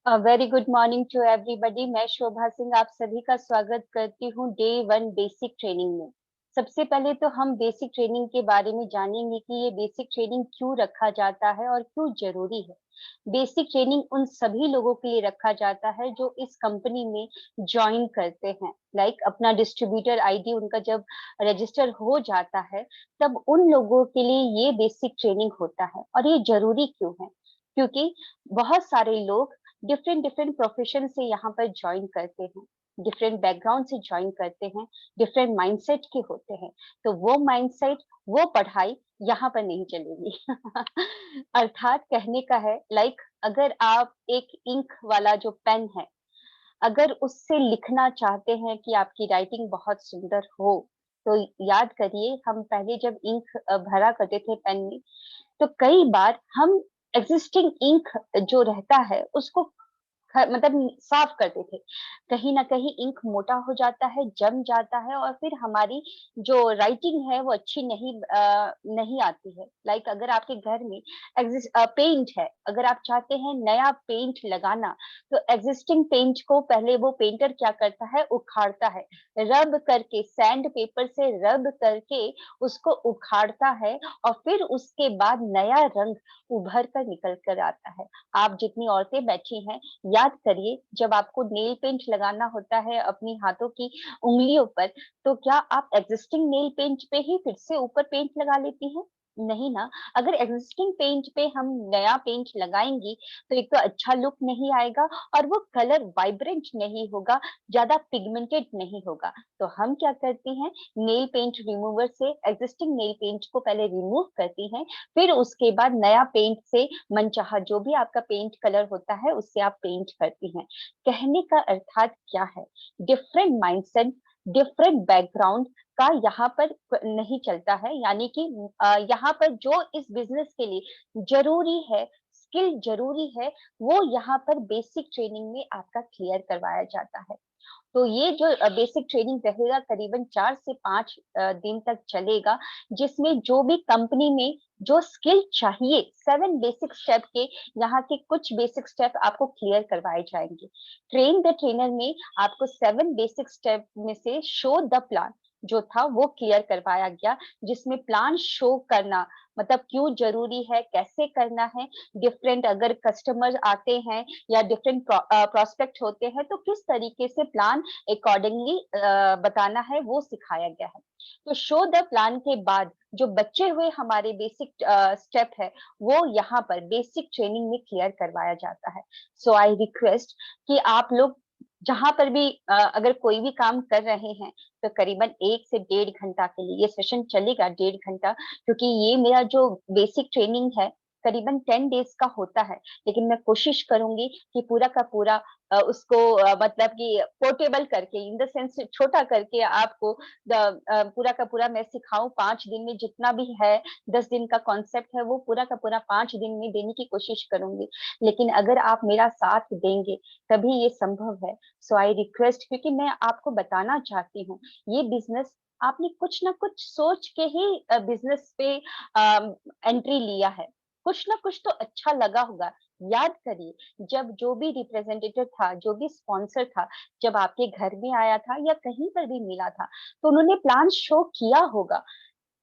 Very good morning to everybody. मैं शोभा सिंह आप सभी का स्वागत करती हूँ डे वन बेसिक ट्रेनिंग में। सबसे पहले तो हम बेसिक ट्रेनिंग के बारे में जानेंगे कि ये बेसिक ट्रेनिंग क्यों रखा जाता है और क्यों जरूरी है। बेसिक ट्रेनिंग उन सभी लोगों के लिए रखा जाता है जो इस कंपनी में ज्वाइन करते हैं। अपना डिस्ट्रीब्यूटर आईडी उनका जब रजिस्टर हो जाता है, तब उन लोगों के लिए ये बेसिक ट्रेनिंग होता है। और ये जरूरी क्यों है? क्योंकि बहुत सारे लोग डिफरेंट डिफरेंट प्रोफेशन से यहाँ पर ज्वाइन करते हैं, डिफरेंट बैकग्राउंड से ज्वाइन करते हैं, डिफरेंट माइंडसेट के होते हैं। तो वो माइंडसेट, वो पढ़ाई यहाँ पर नहीं चलेगी। अर्थात कहने का है, अगर आप एक इंक वाला जो पेन है, अगर उससे लिखना चाहते हैं कि आपकी राइटिंग बहुत सुंदर हो, तो याद करिए, हम पहले जब इंक भरा करते थे पेन में, तो कई बार हम एग्जिस्टिंग इंक जो रहता है उसको मतलब साफ करते थे। कहीं ना कहीं इंक मोटा हो जाता है, जम जाता है, और फिर हमारी जो राइटिंग है वो अच्छी नहीं आती है। अगर आपके घर में पेंट है, अगर आप चाहते हैं नया पेंट लगाना, तो एग्जिस्टिंग पेंट को पहले वो पेंटर क्या करता है, उखाड़ता है, रब करके, सैंड पेपर से रब करके उसको उखाड़ता है, और फिर उसके बाद नया रंग उभर कर निकल कर आता है। आप जितनी औरतें बैठी हैं, याद करिए, जब आपको नेल पेंट लगाना होता है अपनी हाथों की उंगलियों पर, तो क्या आप एग्जिस्टिंग नेल पेंट पे ही फिर से ऊपर पेंट लगा लेती हैं? नहीं ना। अगर एग्जिस्टिंग पेंट पे हम नया पेंट लगाएंगी, तो एक तो अच्छा लुक नहीं आएगा, और वो कलर वाइब्रेंट नहीं होगा, ज्यादा पिगमेंटेड नहीं होगा। तो हम क्या करती हैं, नेल पेंट रिमूवर से एग्जिस्टिंग नेल पेंट को पहले रिमूव करती हैं, फिर उसके बाद नया पेंट से मनचाहा जो भी आपका पेंट कलर होता है उससे आप पेंट करती हैं। कहने का अर्थात क्या है, डिफरेंट माइंडसेट, डिफरेंट बैकग्राउंड का यहाँ पर नहीं चलता है। यानी कि यहाँ पर जो इस बिजनेस के लिए जरूरी है, स्किल जरूरी है, वो यहाँ पर बेसिक ट्रेनिंग में आपका क्लियर करवाया जाता है। तो ये जो बेसिक ट्रेनिंग रहेगा, करीबन 4 से 5 दिन तक चलेगा, जिसमें जो भी कंपनी में जो स्किल चाहिए, 7 बेसिक स्टेप के, यहाँ के कुछ बेसिक स्टेप आपको क्लियर करवाए जाएंगे। ट्रेन द ट्रेनर में आपको 7 बेसिक स्टेप में से शो द प्लान जो था वो क्लियर करवाया गया, जिसमें प्लान शो करना मतलब क्यों जरूरी है, कैसे करना है, डिफरेंट अगर कस्टमर आते हैं या डिफरेंट प्रोस्पेक्ट होते हैं, तो किस तरीके से प्लान अकॉर्डिंगली बताना है, वो सिखाया गया है। तो शो द प्लान के बाद जो बचे हुए हमारे बेसिक स्टेप है, वो यहाँ पर बेसिक ट्रेनिंग में क्लियर करवाया जाता है। सो आई रिक्वेस्ट कि आप लोग जहां पर भी अगर कोई भी काम कर रहे हैं, तो करीबन 1 से 1.5 घंटा के लिए ये सेशन चलेगा, 1.5 घंटा। क्योंकि ये मेरा जो बेसिक ट्रेनिंग है, करीबन 10 डेज का होता है, लेकिन मैं कोशिश करूंगी कि पूरा का पूरा उसको मतलब कि पोर्टेबल करके, इन द सेंस छोटा करके आपको पूरा का पूरा मैं सिखाऊं 5 दिन में। जितना भी है 10 दिन का कॉन्सेप्ट है, वो पूरा का पूरा 5 दिन में देने की कोशिश करूंगी। लेकिन अगर आप मेरा साथ देंगे, तभी ये संभव है। सो आई रिक्वेस्ट, क्योंकि मैं आपको बताना चाहती हूँ, ये बिजनेस आपने कुछ ना कुछ सोच के ही बिजनेस पे एंट्री लिया है, कुछ ना कुछ तो अच्छा लगा होगा। याद करिए, जब जो भी रिप्रेजेंटेटिव था, जो भी स्पॉन्सर था, जब आपके घर में आया था या कहीं पर भी मिला था, तो उन्होंने प्लान शो किया होगा,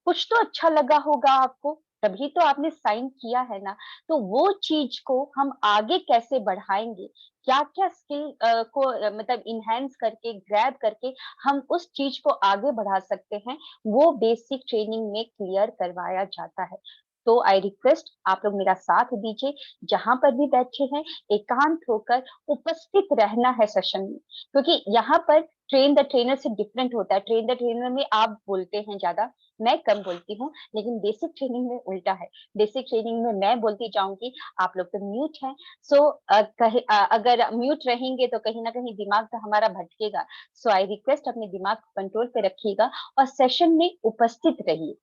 कुछ तो अच्छा लगा होगा आपको, तभी तो आपने साइन किया है ना। तो वो चीज को हम आगे कैसे बढ़ाएंगे, क्या क्या स्किल को मतलब इनहेंस करके, ग्रैब करके हम उस चीज को आगे बढ़ा सकते हैं, वो बेसिक ट्रेनिंग में क्लियर करवाया जाता है। तो आई रिक्वेस्ट, आप लोग मेरा साथ दीजिए, जहां पर भी बैठे हैं, एकांत होकर उपस्थित रहना है सेशन में। क्योंकि यहाँ पर ट्रेन द ट्रेनर से डिफरेंट होता है। ट्रेन द ट्रेनर में आप बोलते हैं ज्यादा, मैं कम बोलती हूँ, लेकिन बेसिक ट्रेनिंग में उल्टा है। बेसिक ट्रेनिंग में मैं बोलती जाऊंगी, आप लोग तो म्यूट हैं। सो अगर म्यूट रहेंगे तो कहीं ना कहीं दिमाग तो हमारा भटकेगा। सो आई रिक्वेस्ट, अपने दिमाग को कंट्रोल पे रखिएगा और सेशन में उपस्थित रहिए।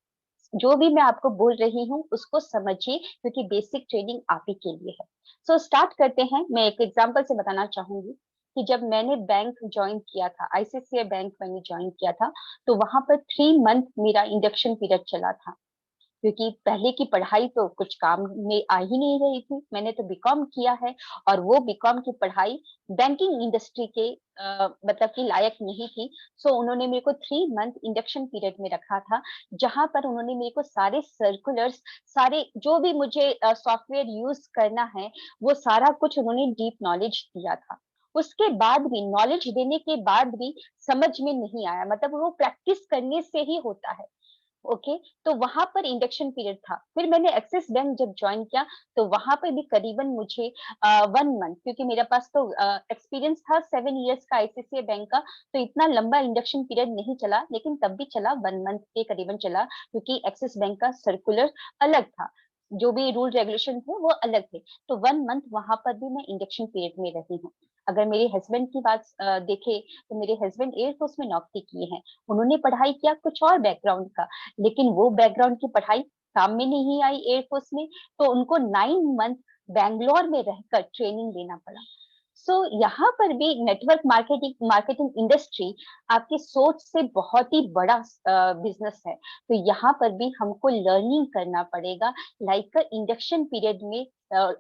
जो भी मैं आपको बोल रही हूँ उसको समझिए, क्योंकि बेसिक ट्रेनिंग आप ही के लिए है। सो स्टार्ट करते हैं। मैं एक एग्जांपल से बताना चाहूंगी कि जब मैंने बैंक ज्वाइन किया था, आईसीआईसीआई बैंक मैंने ज्वाइन किया था, तो वहां पर 3 मंथ मेरा इंडक्शन पीरियड चला था। क्योंकि पहले की पढ़ाई तो कुछ काम में आ ही नहीं रही थी। मैंने तो बीकॉम किया है और वो बीकॉम की पढ़ाई बैंकिंग इंडस्ट्री के मतलब कि लायक नहीं थी। सो उन्होंने मेरे को 3 मंथ इंडक्शन पीरियड में रखा था, जहां पर उन्होंने मेरे को सारे सर्कुलर्स, सारे जो भी मुझे सॉफ्टवेयर यूज करना है, वो सारा कुछ उन्होंने डीप नॉलेज दिया था। उसके बाद भी, नॉलेज देने के बाद भी समझ में नहीं आया, मतलब वो प्रैक्टिस करने से ही होता है। ओके, तो वहां पर इंडक्शन पीरियड था। फिर मैंने एक्सिस बैंक जब ज्वाइन किया, तो वहां पर भी करीबन मुझे 1 मंथ, क्योंकि मेरे पास तो एक्सपीरियंस था 7 इयर्स का आईसीआईसीआई बैंक का, तो इतना लंबा इंडक्शन पीरियड नहीं चला, लेकिन तब भी चला, 1 मंथ के करीबन चला, क्योंकि एक्सिस बैंक का सर्कुलर अलग था, जो भी रूल रेगुलेशन थे वो अलग थे। तो 1 मंथ वहां पर भी मैं इंडक्शन पीरियड में रही हूँ। अगर मेरे हस्बैंड की बात देखे, तो मेरे हस्बैंड एयरफोर्स में नौकरी किए हैं। उन्होंने पढ़ाई किया कुछ और बैकग्राउंड का, लेकिन वो बैकग्राउंड की पढ़ाई काम में नहीं आई एयरफोर्स में, तो उनको 9 मंथ बैंगलोर में रहकर ट्रेनिंग लेना पड़ा। सो यहाँ पर भी नेटवर्क मार्केटिंग मार्केटिंग इंडस्ट्री आपकी सोच से बहुत ही बड़ा बिजनेस है। तो यहाँ पर भी हमको लर्निंग करना पड़ेगा, लाइक इंडक्शन पीरियड में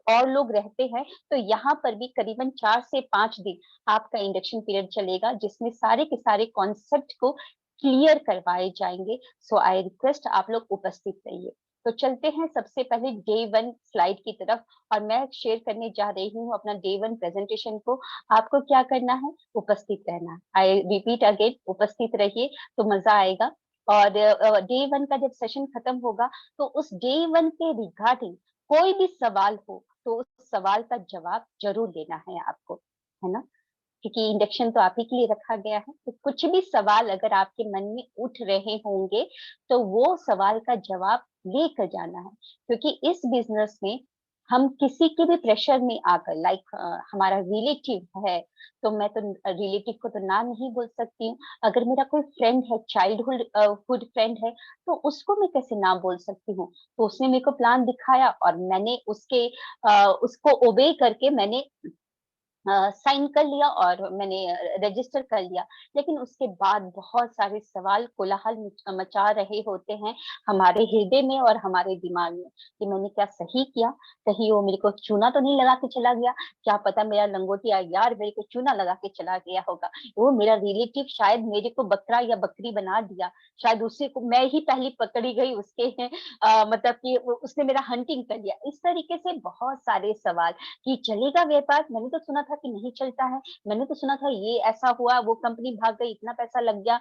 और लोग रहते हैं, तो यहाँ पर भी करीबन 4 से 5 दिन आपका इंडक्शन पीरियड चलेगा, जिसमें सारे के सारे कॉन्सेप्ट को क्लियर करवाए जाएंगे। सो आई रिक्वेस्ट आप लोग उपस्थित रहिए। तो चलते हैं सबसे पहले डे 1 स्लाइड की तरफ, और मैं शेयर करने जा रही हूँ अपना डे 1 प्रेजेंटेशन को। आपको क्या करना है? उपस्थित रहना है। आई रिपीट अगेन, उपस्थित रहिए तो मजा आएगा। और डे 1 का जब सेशन खत्म होगा, तो उस डे 1 के रिगार्डिंग कोई भी सवाल हो, तो उस सवाल का जवाब जरूर देना है आपको, है ना? क्योंकि इंडक्शन तो आप ही के लिए रखा गया है। तो कुछ भी सवाल अगर आपके मन में उठ रहे होंगे, तो वो सवाल का जवाब लेकर जाना है, क्योंकि इस बिजनेस में हम किसी के भी प्रेशर में आकर, लाइक हमारा रिलेटिव है, तो मैं तो रिलेटिव को तो ना नहीं बोल सकती हूँ। अगर मेरा कोई फ्रेंड है, चाइल्डहुड हुड फ्रेंड है, तो उसको मैं कैसे ना बोल सकती हूँ? तो उसने मेरे को प्लान दिखाया और मैंने उसको ओबे करके मैंने साइन कर लिया और मैंने रजिस्टर कर लिया। लेकिन उसके बाद बहुत सारे सवाल कोलाहल मचा रहे होते हैं हमारे हृदय में और हमारे दिमाग में, कि मैंने क्या सही किया? कहीं वो मेरे को चूना तो नहीं लगा के चला गया? क्या पता मेरा लंगोटिया यार मेरे को चूना लगा के चला गया होगा, वो मेरा रिलेटिव शायद मेरे को बकरा या बकरी बना दिया, शायद उसी को मैं ही पहली पकड़ी गई उसके मतलब कि उसने मेरा हंटिंग कर लिया। इस तरीके से बहुत सारे सवाल कि चलेगा व्यापार, मैंने तो सुना था कि नहीं चलता है, मैंने तो सुना था ये ऐसा हुआ, वो कंपनी भाग गई, इतना पैसा लग गया,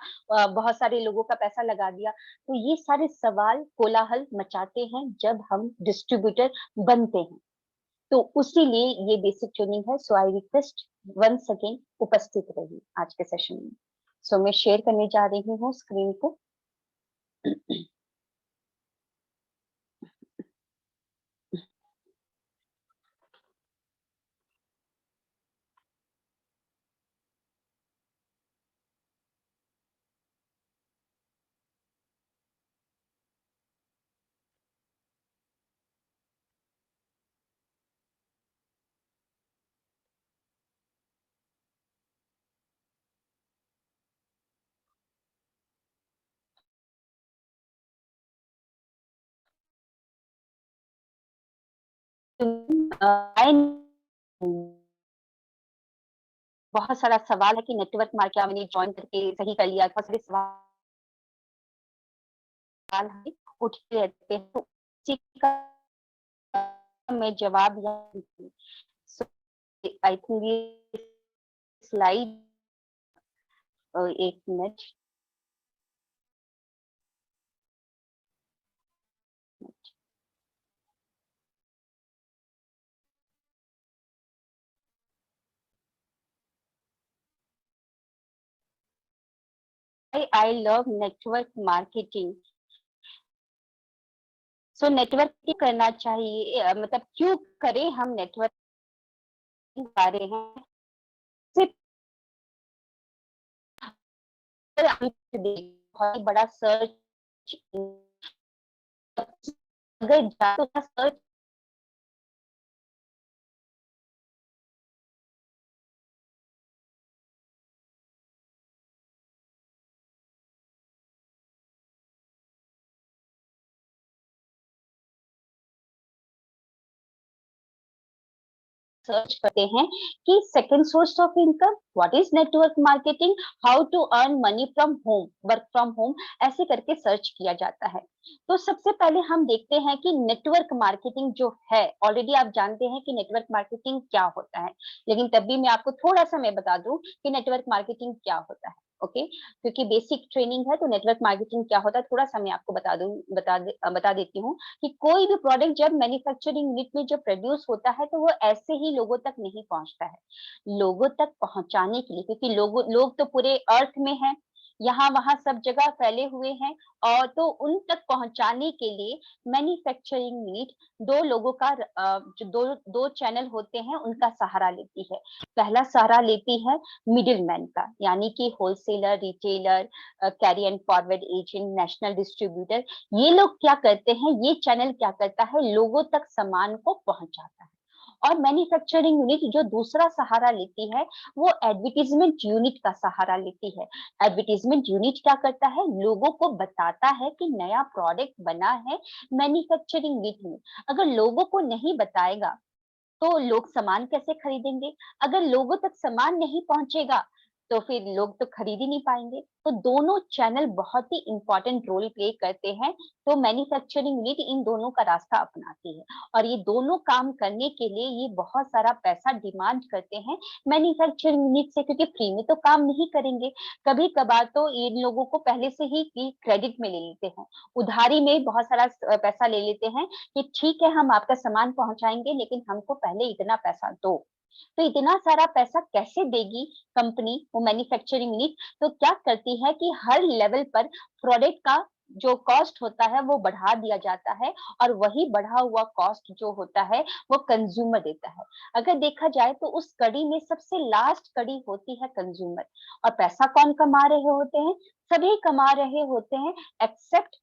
बहुत सारे लोगों का पैसा लगा दिया। तो ये सारे सवाल कोलाहल मचाते हैं जब हम डिस्ट्रीब्यूटर बनते हैं। तो उसी लिए ये बेसिक ट्रेनिंग है। सो आई रिक्वेस्ट वंस अगेन, उपस्थित रहिए आज के सेशन में। सो मैं शेयर करने जा रही हूँ स्क्रीन को। बहुत सारा सवाल है कि नेटवर्क मार्केट मैंने ज्वाइन करके सही कर लिया, बहुत सारे सवाल हमें उठते रहते हैं, तो उसी का मैं जवाब यहाँ सो आई थिंक ये slide, 1 minute. I love network marketing. So network करना चाहिए, मतलब क्यों करें हम नेटवर्क कर रहे हैं? सिर्फ बहुत बड़ा सर्च, अगर जातो सर्च सर्च करते हैं कि second source of income, what is network marketing, how to earn money from home, work from home, ऐसे करके सर्च किया जाता है। तो सबसे पहले हम देखते हैं कि नेटवर्क मार्केटिंग जो है, ऑलरेडी आप जानते हैं कि नेटवर्क मार्केटिंग क्या होता है, लेकिन तब भी मैं आपको थोड़ा सा मैं बता दूं कि नेटवर्क मार्केटिंग क्या होता है। ओके, क्योंकि बेसिक ट्रेनिंग है तो नेटवर्क मार्केटिंग क्या होता है थोड़ा सा मैं आपको बता देती हूँ कि कोई भी प्रोडक्ट जब मैन्युफैक्चरिंग यूनिट में जब प्रोड्यूस होता है तो वो ऐसे ही लोगों तक नहीं पहुंचता है। लोगों तक पहुंचाने के लिए, क्योंकि लोग तो पूरे अर्थ में हैं, यहाँ वहां सब जगह फैले हुए हैं, और तो उन तक पहुंचाने के लिए मैन्युफैक्चरिंग यूनिट दो लोगों का जो दो चैनल होते हैं उनका सहारा लेती है। पहला सहारा लेती है मिडिल मैन का, यानी कि wholesaler, retailer, carry and forward agent, national distributor. ये लोग क्या करते हैं, ये चैनल क्या करता है, लोगों तक सामान को पहुंचाता है। और मैन्युफैक्चरिंग यूनिट जो दूसरा सहारा लेती है वो एडवर्टीजमेंट यूनिट का सहारा लेती है। एडवर्टीजमेंट यूनिट क्या करता है, लोगों को बताता है कि नया प्रोडक्ट बना है मैन्युफैक्चरिंग यूनिट में। अगर लोगों को नहीं बताएगा तो लोग सामान कैसे खरीदेंगे, अगर लोगों तक सामान नहीं पहुंचेगा तो फिर लोग तो खरीद ही नहीं पाएंगे। तो दोनों चैनल बहुत ही इंपॉर्टेंट रोल प्ले करते हैं। तो मैन्युफैक्चरिंग यूनिट इन दोनों का रास्ता अपनाती है, और ये दोनों काम करने के लिए ये बहुत सारा पैसा डिमांड करते हैं मैन्युफैक्चरिंग यूनिट से, क्योंकि फ्री में तो काम नहीं करेंगे। कभी कभार तो इन लोगों को पहले से ही क्रेडिट में ले लेते हैं, उधारी में बहुत सारा पैसा ले लेते हैं कि ठीक है हम आपका सामान पहुंचाएंगे लेकिन हमको पहले इतना पैसा दो। तो इतना सारा पैसा कैसे देगी कंपनी, वो मैन्युफैक्चरिंग यूनिट? तो क्या करती है कि हर लेवल पर प्रोडक्ट का जो कॉस्ट होता है वो बढ़ा दिया जाता है, और वही बढ़ा हुआ कॉस्ट जो होता है वो कंज्यूमर देता है। अगर देखा जाए तो उस कड़ी में सबसे लास्ट कड़ी होती है कंज्यूमर। और पैसा कौन कमा रहे होते हैं, सभी कमा रहे होते हैं एक्सेप्ट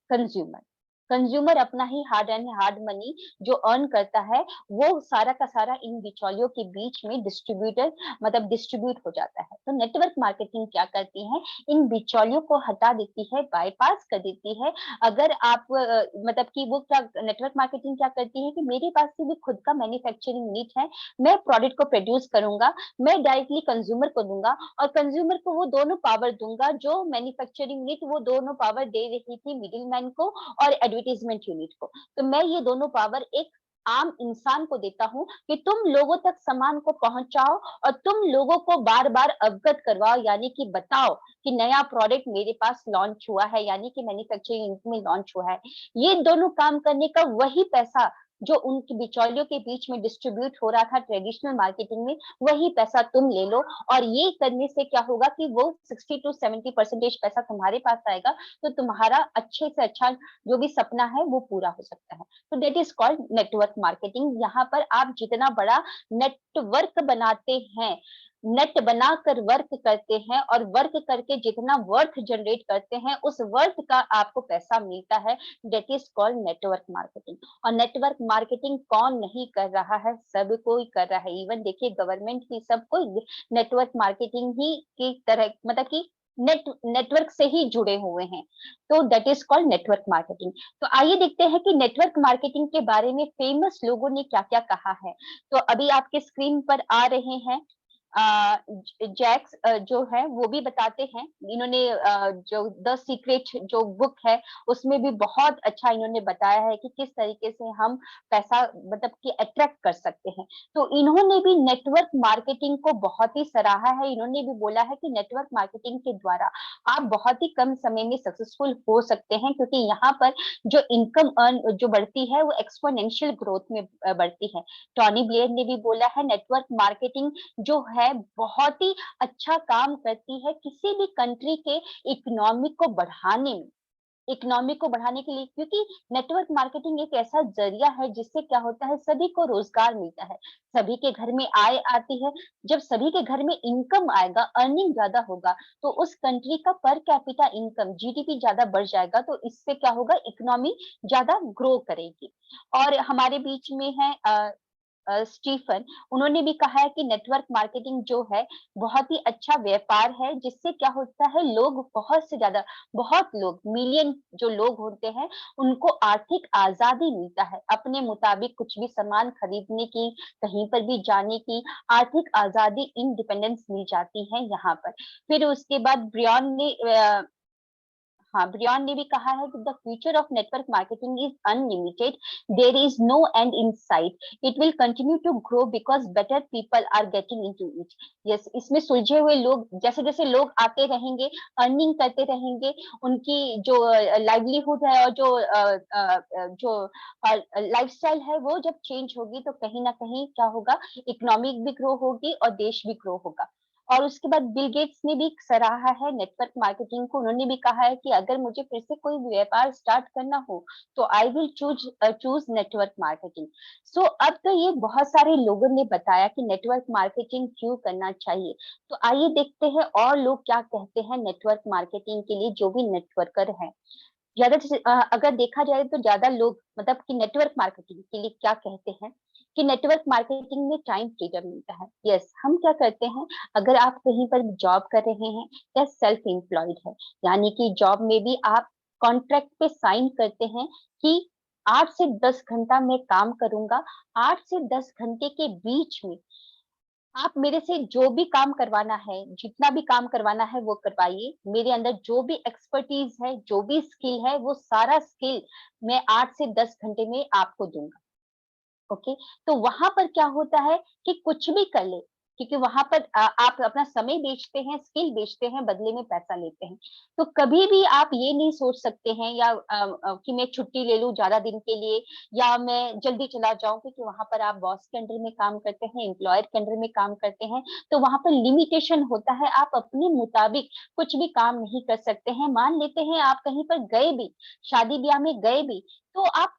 कंज्यूमर। कंज्यूमर अपना ही हार्ड मनी जो अर्न करता है वो सारा का सारा इन बिचौलियों के बीच में डिस्ट्रीब्यूटर मतलब डिस्ट्रीब्यूट हो जाता है। तो नेटवर्क मार्केटिंग क्या करती है, इन बिचौलियों को हटा देती है, बाईपास कर देती है। अगर आप मतलब कि वो क्या, नेटवर्क मार्केटिंग क्या करती है कि मेरे पास भी खुद का मैन्युफैक्चरिंग यूनिट है, मैं प्रोडक्ट को प्रोड्यूस करूंगा, मैं डायरेक्टली कंज्यूमर को दूंगा, और कंज्यूमर को वो दोनों पावर दूंगा जो मैन्युफैक्चरिंग यूनिट वो दोनों पावर दे रही थी मिडिल मैन को और एडवर्टीजमेंट यूनिट को। तो मैं ये दोनों पावर एक आम इंसान को देता हूं कि तुम लोगों तक सामान को पहुंचाओ और तुम लोगों को बार बार अवगत करवाओ, यानी कि बताओ कि नया प्रोडक्ट मेरे पास लॉन्च हुआ है, यानी कि मैन्युफैक्चरिंग यूनिट में लॉन्च हुआ है। ये दोनों काम करने का वही पैसा जो उनके बिचौलियों के बीच में डिस्ट्रीब्यूट हो रहा था ट्रेडिशनल मार्केटिंग में, वही पैसा तुम ले लो। और ये करने से क्या होगा कि वो 60 to 70% पैसा तुम्हारे पास आएगा, तो तुम्हारा अच्छे से अच्छा जो भी सपना है वो पूरा हो सकता है। तो that is called network marketing. यहाँ पर आप जितना बड़ा नेटवर्क बनाते हैं, नेट बनाकर वर्क करते हैं, और वर्क करके जितना वर्थ जनरेट करते हैं उस वर्थ का आपको पैसा मिलता है, that is called network marketing. और नेटवर्क मार्केटिंग कौन नहीं कर रहा है, सब कोई कर रहा है। इवन देखिए गवर्नमेंट ही सब कोई नेटवर्क मार्केटिंग ही की तरह मतलब कि नेटवर्क से ही जुड़े हुए हैं। तो that is called network marketing. तो आइए देखते हैं कि नेटवर्क मार्केटिंग के बारे में फेमस लोगों ने क्या क्या कहा है। तो अभी आपके स्क्रीन पर आ रहे हैं जैक्स जो है वो भी बताते हैं। इन्होंने जो द सीक्रेट जो बुक है उसमें भी बहुत अच्छा इन्होंने बताया है कि किस तरीके से हम पैसा मतलब कि अट्रैक्ट कर सकते हैं। तो इन्होंने भी नेटवर्क मार्केटिंग को बहुत ही सराहा है। इन्होंने भी बोला है कि नेटवर्क मार्केटिंग के द्वारा आप बहुत ही कम समय में सक्सेसफुल हो सकते हैं, क्योंकि यहाँ पर जो इनकम अर्न जो बढ़ती है वो एक्सपोनेंशियल ग्रोथ में बढ़ती है। टॉनी ब्लेयर ने भी बोला है नेटवर्क मार्केटिंग जो है बहुत ही अच्छा काम करती है किसी भी कंट्री के इकोनॉमी को बढ़ाने में, इकोनॉमी को बढ़ाने के लिए, क्योंकि नेटवर्क मार्केटिंग एक ऐसा जरिया है जिससे क्या होता है सभी को रोजगार मिलता है, सभी के घर में आय आती है। जब सभी के घर में इनकम आएगा, अर्निंग ज्यादा होगा, तो उस कंट्री का पर कैपिटा इनकम जीडीपी ज्यादा बढ़ जाएगा, तो इससे क्या होगा, इकोनॉमी ज्यादा ग्रो करेगी। और हमारे बीच में है स्टीफन, उन्होंने भी कहा है कि नेटवर्क मार्केटिंग जो है बहुत ही अच्छा व्यापार है, जिससे क्या होता है, लोग बहुत से ज्यादा, बहुत लोग, मिलियन जो लोग होते हैं, उनको आर्थिक आजादी मिलता है, अपने मुताबिक कुछ भी सामान खरीदने की, कहीं पर भी जाने की आर्थिक आजादी, इंडिपेंडेंस मिल जाती है यहाँ पर। फिर उसके बाद ब्रियन ने हाँ, ब्रियन ने भी कहा है कि the future of network marketing is unlimited, there is no end in sight, it will continue to grow because better people are getting into it. Yes, इसमें सुलझे हुए लोग, जैसे जैसे लोग आते रहेंगे, अर्निंग करते रहेंगे, उनकी जो लाइवलीहुड है और जो लाइफस्टाइल है, वो जब चेंज होगी तो कहीं ना कहीं क्या होगा, इकोनॉमिक भी ग्रो होगी और देश भी ग्रो होगा। और उसके बाद बिल गेट्स ने भी सराहा है नेटवर्क मार्केटिंग को। उन्होंने भी कहा है कि अगर मुझे फिर से कोई व्यापार स्टार्ट करना हो तो I will choose network marketing. So अब तो ये बहुत सारे लोगों ने बताया कि नेटवर्क मार्केटिंग क्यों करना चाहिए। तो आइए देखते हैं और लोग क्या कहते हैं नेटवर्क मार्केटिंग के लिए, जो भी नेटवर्कर है। ज्यादा अगर देखा जाए तो ज्यादा लोग मतलब कि नेटवर्क मार्केटिंग के लिए क्या कहते हैं कि नेटवर्क मार्केटिंग में टाइम फ्रीडम मिलता है। यस, हम क्या करते हैं, अगर आप कहीं पर जॉब कर रहे हैं या सेल्फ एम्प्लॉयड है, यानी कि जॉब में भी आप कॉन्ट्रैक्ट पे साइन करते हैं कि 8 से 10 घंटा मैं काम करूंगा, 8 से 10 घंटे के बीच में आप मेरे से जो भी काम करवाना है, जितना भी काम करवाना है वो करवाइए। मेरे अंदर जो भी एक्सपर्टीज है, जो भी स्किल है, वो सारा स्किल मैं 8 से 10 घंटे में आपको दूंगा। ओके, तो वहां पर क्या होता है कि कुछ भी कर ले, क्योंकि वहां पर आप अपना समय बेचते हैं, स्किल बेचते हैं, बदले में पैसा लेते हैं। तो कभी भी आप ये नहीं सोच सकते हैं या कि मैं छुट्टी ले लूं ज्यादा दिन के लिए, या मैं जल्दी चला जाऊं, क्योंकि वहां पर आप बॉस के अंडर में काम करते हैं, एम्प्लॉयर के अंडर में काम करते हैं। तो वहां पर लिमिटेशन होता है, आप अपने मुताबिक कुछ भी काम नहीं कर सकते हैं। मान लेते हैं आप कहीं पर गए भी, शादी ब्याह में गए भी, तो आप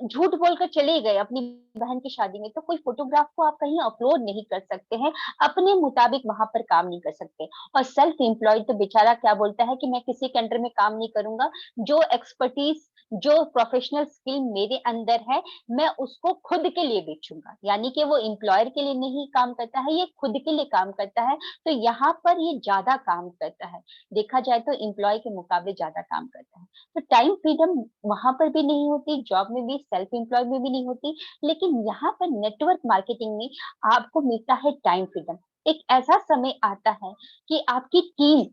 झूठ बोलकर चले गए अपनी बहन की शादी में, तो कोई फोटोग्राफ को आप कहीं अपलोड नहीं कर सकते हैं, अपने मुताबिक वहां पर काम नहीं कर सकते। और सेल्फ एम्प्लॉयड तो बेचारा क्या बोलता है कि मैं किसी के अंडर में काम नहीं करूंगा, जो एक्सपर्टीज, जो प्रोफेशनल स्किल मेरे अंदर है, मैं उसको खुद के लिए बेचूंगा। यानी कि वो एम्प्लॉयर के लिए नहीं काम करता है, ये खुद के लिए काम करता है। तो यहाँ पर ये ज्यादा काम करता है, देखा जाए तो एम्प्लॉय के मुकाबले ज्यादा काम करता है। तो टाइम फ्रीडम वहां पर भी नहीं होती, जॉब में भी, सेल्फ एम्प्लॉय में भी नहीं होती। लेकिन यहाँ पर नेटवर्क मार्केटिंग में आपको मिलता है टाइम फ्रीडम। एक ऐसा समय आता है कि आपकी टीम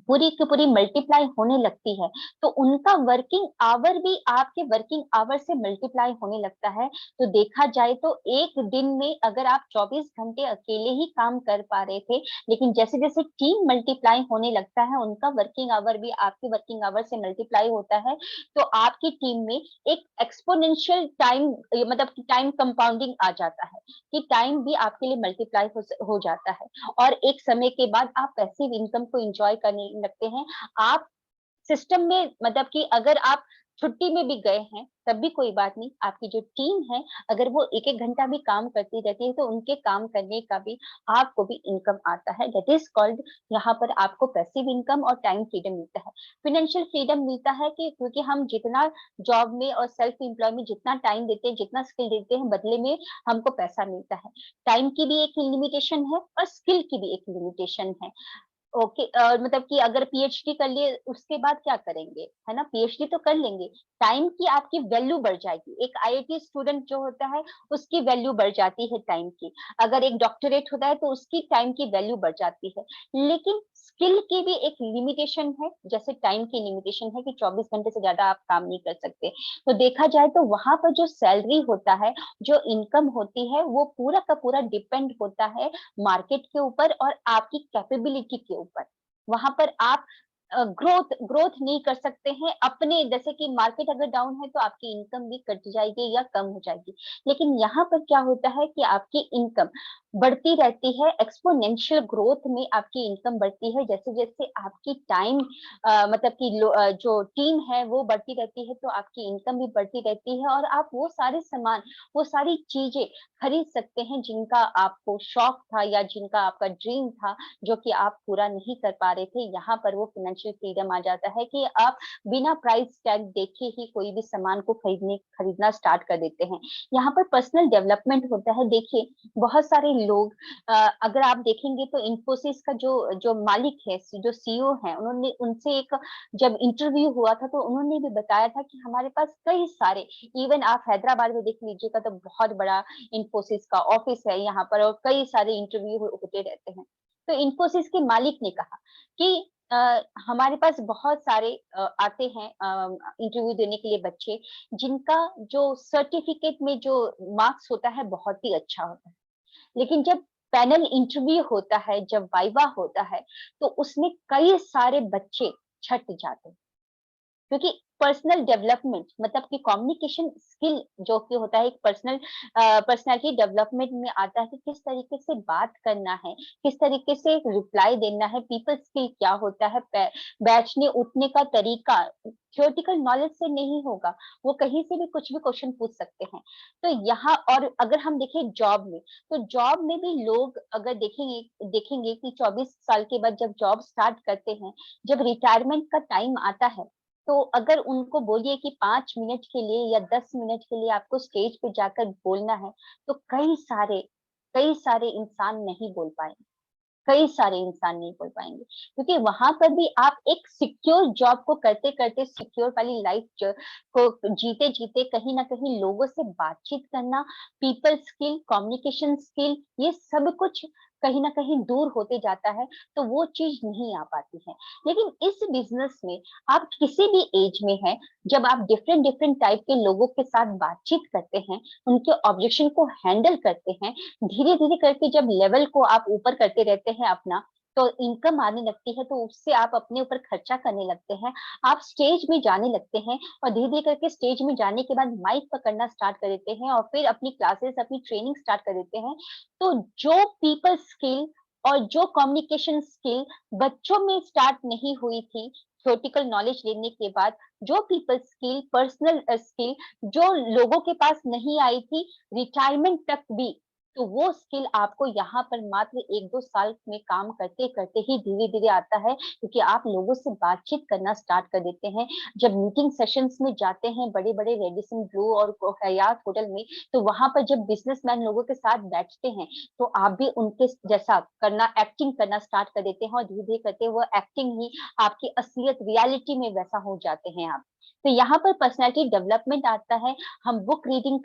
पूरी की पूरी मल्टीप्लाई होने लगती है, तो उनका वर्किंग आवर भी आपके वर्किंग आवर से मल्टीप्लाई होने लगता है। तो देखा जाए तो एक दिन में अगर आप 24 घंटे अकेले ही काम कर पा रहे थे, लेकिन जैसे जैसे टीम मल्टीप्लाई होने लगता है, उनका वर्किंग आवर भी आपके वर्किंग आवर से मल्टीप्लाई होता है, तो आपकी टीम में एक एक्सपोनेंशियल टाइम, मतलब कि टाइम कंपाउंडिंग आ जाता है, कि टाइम भी आपके लिए मल्टीप्लाई हो जाता है। और एक समय के बाद आप पैसिव इनकम को एंजॉय करने लगते हैं। आप सिस्टम में, मतलब कि अगर आप छुट्टी में भी गए हैं तब भी कोई बात नहीं, आपकी जो टीम है अगर वो एक एक घंटा भी काम करती रहती है, तो उनके काम करने का भी आपको भी इनकम आता है। दैट इज कॉल्ड, यहाँ पर आपको पैसिव इनकम और टाइम फ्रीडम मिलता है। फाइनेंशियल फ्रीडम मिलता है कि क्योंकि हम जितना जॉब में और सेल्फ एम्प्लॉय में जितना टाइम देते हैं, जितना स्किल देते हैं, बदले में हमको पैसा मिलता है। टाइम की भी एक लिमिटेशन है और स्किल की भी एक लिमिटेशन है। ओके, मतलब कि अगर पीएचडी कर लिए उसके बाद क्या करेंगे, है ना, पीएचडी तो कर लेंगे, टाइम की आपकी वैल्यू बढ़ जाएगी। एक आईआईटी स्टूडेंट जो होता है उसकी वैल्यू बढ़ जाती है टाइम की, अगर एक डॉक्टरेट होता है तो उसकी टाइम की वैल्यू बढ़ जाती है। लेकिन स्किल की भी एक लिमिटेशन है, जैसे टाइम की लिमिटेशन है कि 24 घंटे से ज्यादा आप काम नहीं कर सकते। तो देखा जाए तो वहां पर जो सैलरी होता है, जो इनकम होती है, वो पूरा का पूरा डिपेंड होता है मार्केट के ऊपर और आपकी कैपेबिलिटी के ऊपर। वहां पर आप ग्रोथ ग्रोथ नहीं कर सकते हैं अपने, जैसे कि मार्केट अगर डाउन है तो आपकी इनकम भी कट जाएगी या कम हो जाएगी। लेकिन यहाँ पर क्या होता है कि आपकी इनकम बढ़ती रहती है, एक्सपोनेंशियल ग्रोथ में आपकी इनकम बढ़ती है। जैसे जैसे आपकी टाइम मतलब कि जो टीम है वो बढ़ती रहती है, तो आपकी इनकम भी बढ़ती रहती है और आप वो सारे सामान, वो सारी चीजें खरीद सकते हैं जिनका आपको शौक था या जिनका आपका ड्रीम था, जो कि आप पूरा नहीं कर पा रहे थे। यहाँ पर वो फाइनेंशियल फ्रीडम आ जाता है कि आप बिना प्राइस टैग देखे ही कोई भी सामान को खरीदना स्टार्ट कर देते हैं। यहाँ पर पर्सनल डेवलपमेंट होता है। देखिए, बहुत सारे लोग, अगर आप देखेंगे तो इन्फोसिस का जो जो मालिक है, जो सीईओ है, उन्होंने उनसे एक जब इंटरव्यू हुआ था तो उन्होंने भी बताया था कि हमारे पास कई सारे, इवन आप हैदराबाद में देख लीजिएगा तो बहुत बड़ा इन्फोसिस का ऑफिस है यहाँ पर और कई सारे इंटरव्यू होते रहते हैं। तो इन्फोसिस के मालिक ने कहा कि हमारे पास बहुत सारे आते हैं इंटरव्यू देने के लिए बच्चे, जिनका जो सर्टिफिकेट में जो मार्क्स होता है बहुत ही अच्छा होता है, लेकिन जब पैनल इंटरव्यू होता है, जब वाइवा होता है, तो उसमें कई सारे बच्चे छट जाते हैं। क्योंकि पर्सनल डेवलपमेंट मतलब कि कम्युनिकेशन स्किल जो कि होता है एक पर्सनालिटी डेवलपमेंट में आता है कि किस तरीके से बात करना है, किस तरीके से रिप्लाई देना है, पीपल स्किल क्या होता है, बैठने उठने का तरीका थियोरेटिकल नॉलेज से नहीं होगा, वो कहीं से भी कुछ भी क्वेश्चन पूछ सकते हैं। तो यहाँ और अगर हम देखें जॉब में, तो जॉब में भी लोग अगर देखेंगे देखेंगे कि 24 साल के बाद जब जॉब स्टार्ट करते हैं, जब रिटायरमेंट का टाइम आता है, तो अगर उनको बोलिए कि 5 मिनट के लिए या 10 मिनट के लिए आपको स्टेज पे जाकर बोलना है, तो कई सारे इंसान नहीं बोल पाएँगे। कई सारे इंसान नहीं बोल पाएँगे, क्योंकि वहाँ पर भी आप एक सिक्योर जॉब को करते-करते सिक्योर वाली लाइफ को जीते-जीते कहीं न कहीं लोगों से बातचीत करना, पीपल स्किल, कम्युनिकेशन स्किल, ये सब कुछ कहीं न कहीं दूर होते जाता है, तो वो चीज़ नहीं आ पाती है। लेकिन इस बिज़नेस में आप किसी भी ऐज में हैं, जब आप डिफरेंट डिफरेंट टाइप के लोगों के साथ बातचीत करते हैं, उनके ऑब्जेक्शन को हैंडल करते हैं, धीरे-धीरे करके जब लेवल को आप ऊपर करते रहते हैं अपना, तो इनकम आने लगती है, तो उससे आप अपने ऊपर खर्चा करने लगते हैं। आप स्टेज में जाने लगते हैं और धीरे-धीरे करके स्टेज में जाने के बाद माइक पकड़ना स्टार्ट कर देते हैं और फिर अपनी क्लासेस, अपनी ट्रेनिंग स्टार्ट कर देते हैं। तो जो पीपल स्किल और जो कम्युनिकेशन स्किल बच्चों में स्टार्ट नहीं हुई थी, थ्योरेटिकल नॉलेज लेने के बाद, जो पीपल स्किल, पर्सनल स्किल जो लोगों के पास नहीं आई थी रिटायरमेंट तक भी, तो वो स्किल आपको यहाँ पर मात्र 1-2 साल में काम करते-करते ही धीरे-धीरे आता है, क्योंकि आप लोगों से बातचीत करना स्टार्ट कर देते हैं। जब मीटिंग सेशंस में जाते हैं बड़े-बड़े रेडिसन ब्लू और हयात होटल में, तो वहाँ पर जब बिज़नेसमैन लोगों के साथ बैठते हैं, तो आप भी उनके जैसा करना, एक्टिंग करना स्टार्ट कर देते हैं और धीरे-धीरे करके वो एक्टिंग ही आपकी असलियत रियलिटी में वैसा हो जाते हैं आप। तो यहाँ पर पर्सनैलिटी डेवलपमेंट आता है। हम बुक रीडिंग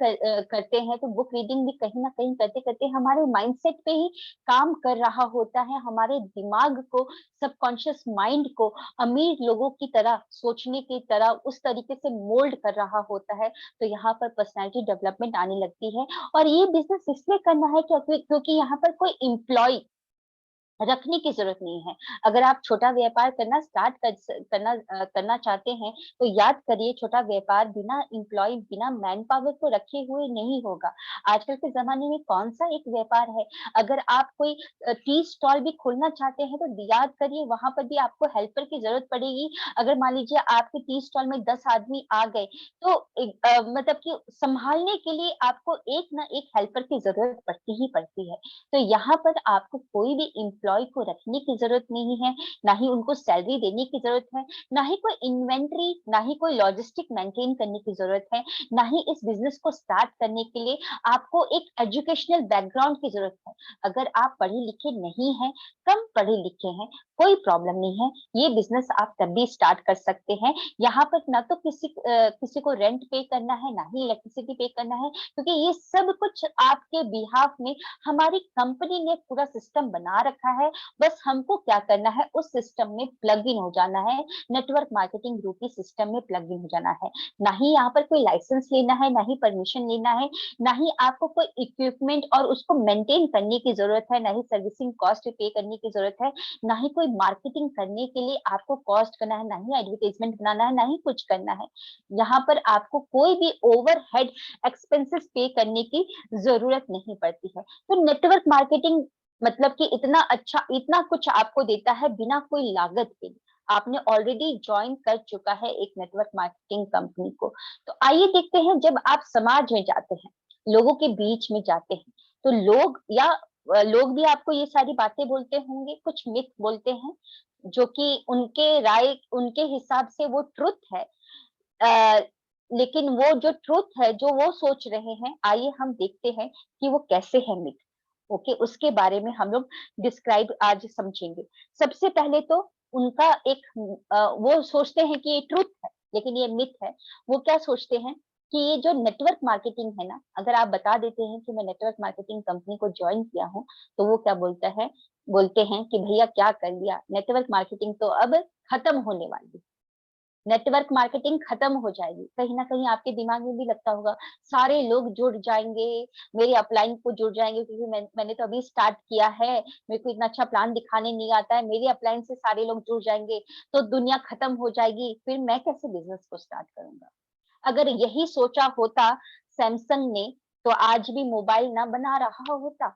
करते हैं, तो बुक रीडिंग भी कहीं न कहीं करते-करते हमारे माइंडसेट पे ही काम कर रहा होता है। हमारे दिमाग को, सबकॉन्शियस माइंड को अमीर लोगों की तरह सोचने की तरह उस तरीके से मोल्ड कर रहा होता है। तो यहाँ पर पर्सनैलिटी डेवलपमेंट आने लगती है और ये बिज़नेस इसलिए करना है क्योंकि यहाँ पर कोई एम्प्लॉयी रखने की ज़रूरत नहीं है। अगर आप छोटा व्यापार करना स्टार्ट करना चाहते हैं, तो याद करिए छोटा व्यापार बिना एम्प्लॉयी, बिना मैन पावर को रखे हुए नहीं होगा। आजकल के ज़माने में कौन-सा एक व्यापार है? अगर आप कोई टी स्टॉल भी खोलना चाहते हैं, तो याद करिए वहाँ पर भी आपको हेल्पर की ज़रूरत पड़ेगी। अगर मान लीजिए आपके टी स्टॉल में 10 आदमी आ गए, तो मतलब कि सँभालने के लिए आपको एक ना एक हेल्पर की ज़रूरत पड़ती ही पड़ती है। तो यहाँ पर आपको कोई भी एम्प्लॉयी को रखने की ज़रूरत नहीं है, ना ही उनको सैलरी देने की ज़रूरत है, ना ही कोई इन्वेंटरी, ना ही कोई लॉजिस्टिक मेंटेन करने की ज़रूरत है, ना ही इस बिज़नेस को स्टार्ट करने के लिए आपको एक एजुकेशनल बैकग्राउंड की ज़रूरत है। अगर आप पढ़े-लिखे नहीं हैं, कम पढ़े-लिखे हैं, कोई प्रॉब्लम नहीं है, ये बिज़नेस आप तब भी स्टार्ट कर सकते हैं। यहाँ पर ना तो किसी को रेंट पे करना है, ना ही इलेक्ट्रिसिटी पे करना है, क्योंकि ये सब कुछ आपके बिहाफ में हमारी कंपनी ने पूरा सिस्टम बना रखा है, बस हमको क्या करना है, उस सिस्टम में प्लग इन हो जाना है, नेटवर्क मार्केटिंग रूपी सिस्टम में प्लग इन हो जाना है। ना ही यहाँ पर कोई लाइसेंस लेना है, ना ही परमिशन लेना है, ना ही आपको कोई इक्विपमेंट और उसको मेंटेन करने की जरूरत है, ना ही सर्विसिंग कॉस्ट पे करने की जरूरत है, ना ही कोई मार्केटिंग करने के लिए आपको कॉस्ट करना है, ना ही एडवर्टाइजमेंट बनाना है, ना ही कुछ करना है। यहाँ पर आपको कोई भी ओवरहेड एक्सपेंसेस पे करने की जरूरत नहीं पड़ती है। तो नेटवर्क मार्केटिंग मतलब कि इतना अच्छा, इतना कुछ आपको देता है बिना कोई लागत के। आपने ऑलरेडी ज्वाइन कर चुका है एक नेटवर्क मार्केटिंग कंपनी को। तो आइए देखते हैं, जब आप समाज में जाते हैं, लोगों के बीच में जाते हैं, तो लोग भी आपको ये सारी बातें बोलते होंगे, कुछ मिथ बोलते हैं जो कि उनके राय, उनके हिसाब से वो ट्रुथ है। अ, लेकिन वो जो ट्रुथ है, जो वो सोच रहे हैं, आइए हम देखते हैं कि वो कैसे है मिथ। ओके, उसके बारे में हम लोग डिस्क्राइब आज समझेंगे। सबसे पहले तो उनका एक वो सोचते हैं कि ये ट्रुथ है, लेकिन ये मिथ है। वो क्या सोचते हैं कि ये जो नेटवर्क मार्केटिंग है ना, अगर आप बता देते हैं कि मैं नेटवर्क मार्केटिंग कंपनी को ज्वाइन किया हूँ, तो वो क्या बोलते हैं कि भैया क्या कर लिया, नेटवर्क मार्केटिंग तो अब खत्म होने वाली, नेटवर्क मार्केटिंग खत्म हो जाएगी। कहीं ना कहीं आपके दिमाग में भी लगता होगा, सारे लोग जुड़ जाएंगे, मेरे अपलाइन को जुड़ जाएंगे, क्योंकि मैंने तो अभी स्टार्ट किया है, मेरे को इतना अच्छा प्लान दिखाने नहीं आता है, मेरे अपलाइन से सारे लोग जुड़ जाएंगे तो दुनिया खत्म हो जाएगी, फिर मैं कैसे बिजनेस को स्टार्ट करूंगा। अगर यही सोचा होता सैमसंग ने, तो आज भी मोबाइल ना बना रहा होता,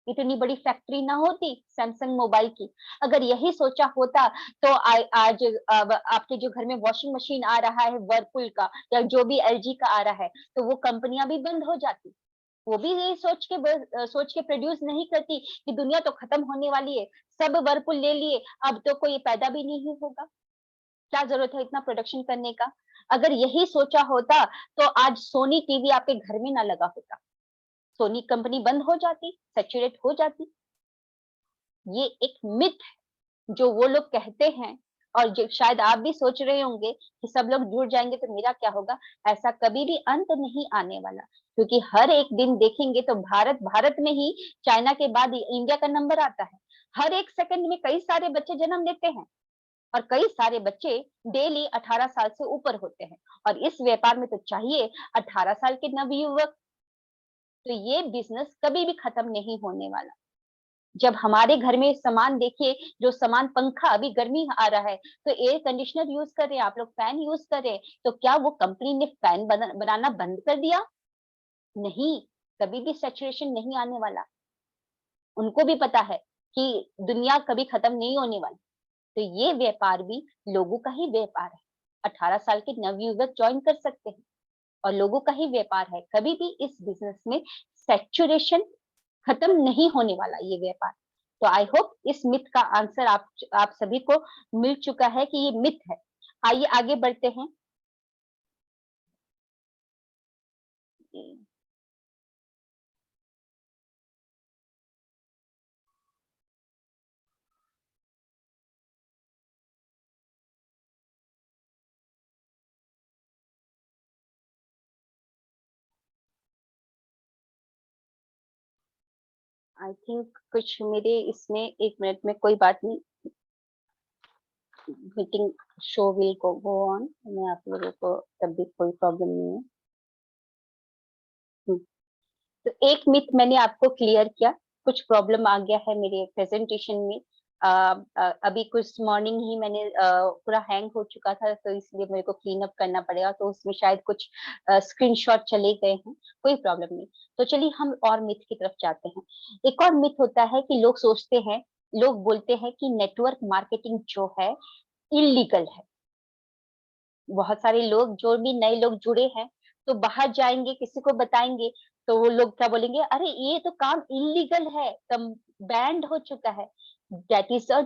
इतनी बड़ी फैक्ट्री ना होती सैमसंग मोबाइल की। अगर यही सोचा होता तो आज अब आपके जो घर में वॉशिंग मशीन आ रहा है वर्लपूल का, या जो भी एलजी का आ रहा है, तो वो कंपनियां भी बंद हो जाती। वो भी यही सोच के प्रोड्यूस नहीं करती कि दुनिया तो खत्म होने वाली है, सब वर्लपूल ले लिए, अब तो कोई पैदा भी नहीं होगा, क्या जरूरत है इतना प्रोडक्शन करने का। अगर यही सोचा होता तो आज सोनी टीवी आपके घर में ना लगा होता, सोनी कंपनी बंद हो जाती, सैचुरेट हो जाती। ये एक मिथ है जो वो लोग कहते हैं, और जो शायद आप भी सोच रहे होंगे कि सब लोग जुड़ जाएंगे तो मेरा क्या होगा। ऐसा कभी भी अंत नहीं आने वाला, क्योंकि हर एक दिन देखेंगे तो भारत में ही चाइना के बाद इंडिया का नंबर आता है। हर एक सेकंड में कई सारे बच्चे जन्म लेते हैं, और कई सारे बच्चे डेली 18 साल से ऊपर होते हैं, और इस व्यापार में तो चाहिए 18 साल के नवयुवक। तो ये बिजनेस कभी भी खत्म नहीं होने वाला। जब हमारे घर में सामान देखिए, जो सामान पंखा, अभी गर्मी आ रहा है तो एयर कंडीशनर यूज कर रहे हैं, आप लोग फैन यूज कर रहे हैं, तो क्या वो कंपनी ने फैन बनाना बंद कर दिया? नहीं, कभी भी सैचुरेशन नहीं आने वाला। उनको भी पता है कि दुनिया कभी खत्म नहीं होने वाली। तो ये व्यापार भी लोगों का ही व्यापार है। 18 साल के नवयुवक ज्वाइन कर सकते हैं, और लोगों का ही व्यापार है। कभी भी इस बिजनेस में सैचुरेशन खत्म नहीं होने वाला ये व्यापार। तो आई होप इस मिथ का आंसर आप सभी को मिल चुका है कि ये मिथ है। आइए आगे बढ़ते हैं। आई थिंक कुछ मेरे इसमें 1 मिनट में कोई बात नहीं, meeting show will go on, मैं आप लोगों को तब भी कोई प्रॉब्लम नहीं है। हम्म, तो एक मिथ मैंने आपको क्लियर किया, कुछ प्रॉब्लम आ गया है मेरे प्रेजेंटेशन में। अभी कुछ मॉर्निंग ही मैंने पूरा हैंग हो चुका था, तो इसलिए मेरे को क्लीन अप करना पड़ेगा, तो उसमें शायद कुछ स्क्रीनशॉट चले गए हैं, कोई प्रॉब्लम नहीं। तो चलिए हम और मिथ की तरफ जाते हैं। एक और मिथ होता है कि लोग सोचते हैं, लोग बोलते हैं कि नेटवर्क मार्केटिंग जो है इलीगल है। बहुत सारे लोग, जो भी नए लोग जुड़े हैं, तो बाहर जाएंगे, किसी को बताएंगे, तो वो लोग क्या बोलेंगे, अरे ये तो काम इलीगल है, कम बैंड हो चुका है। दैट इज अ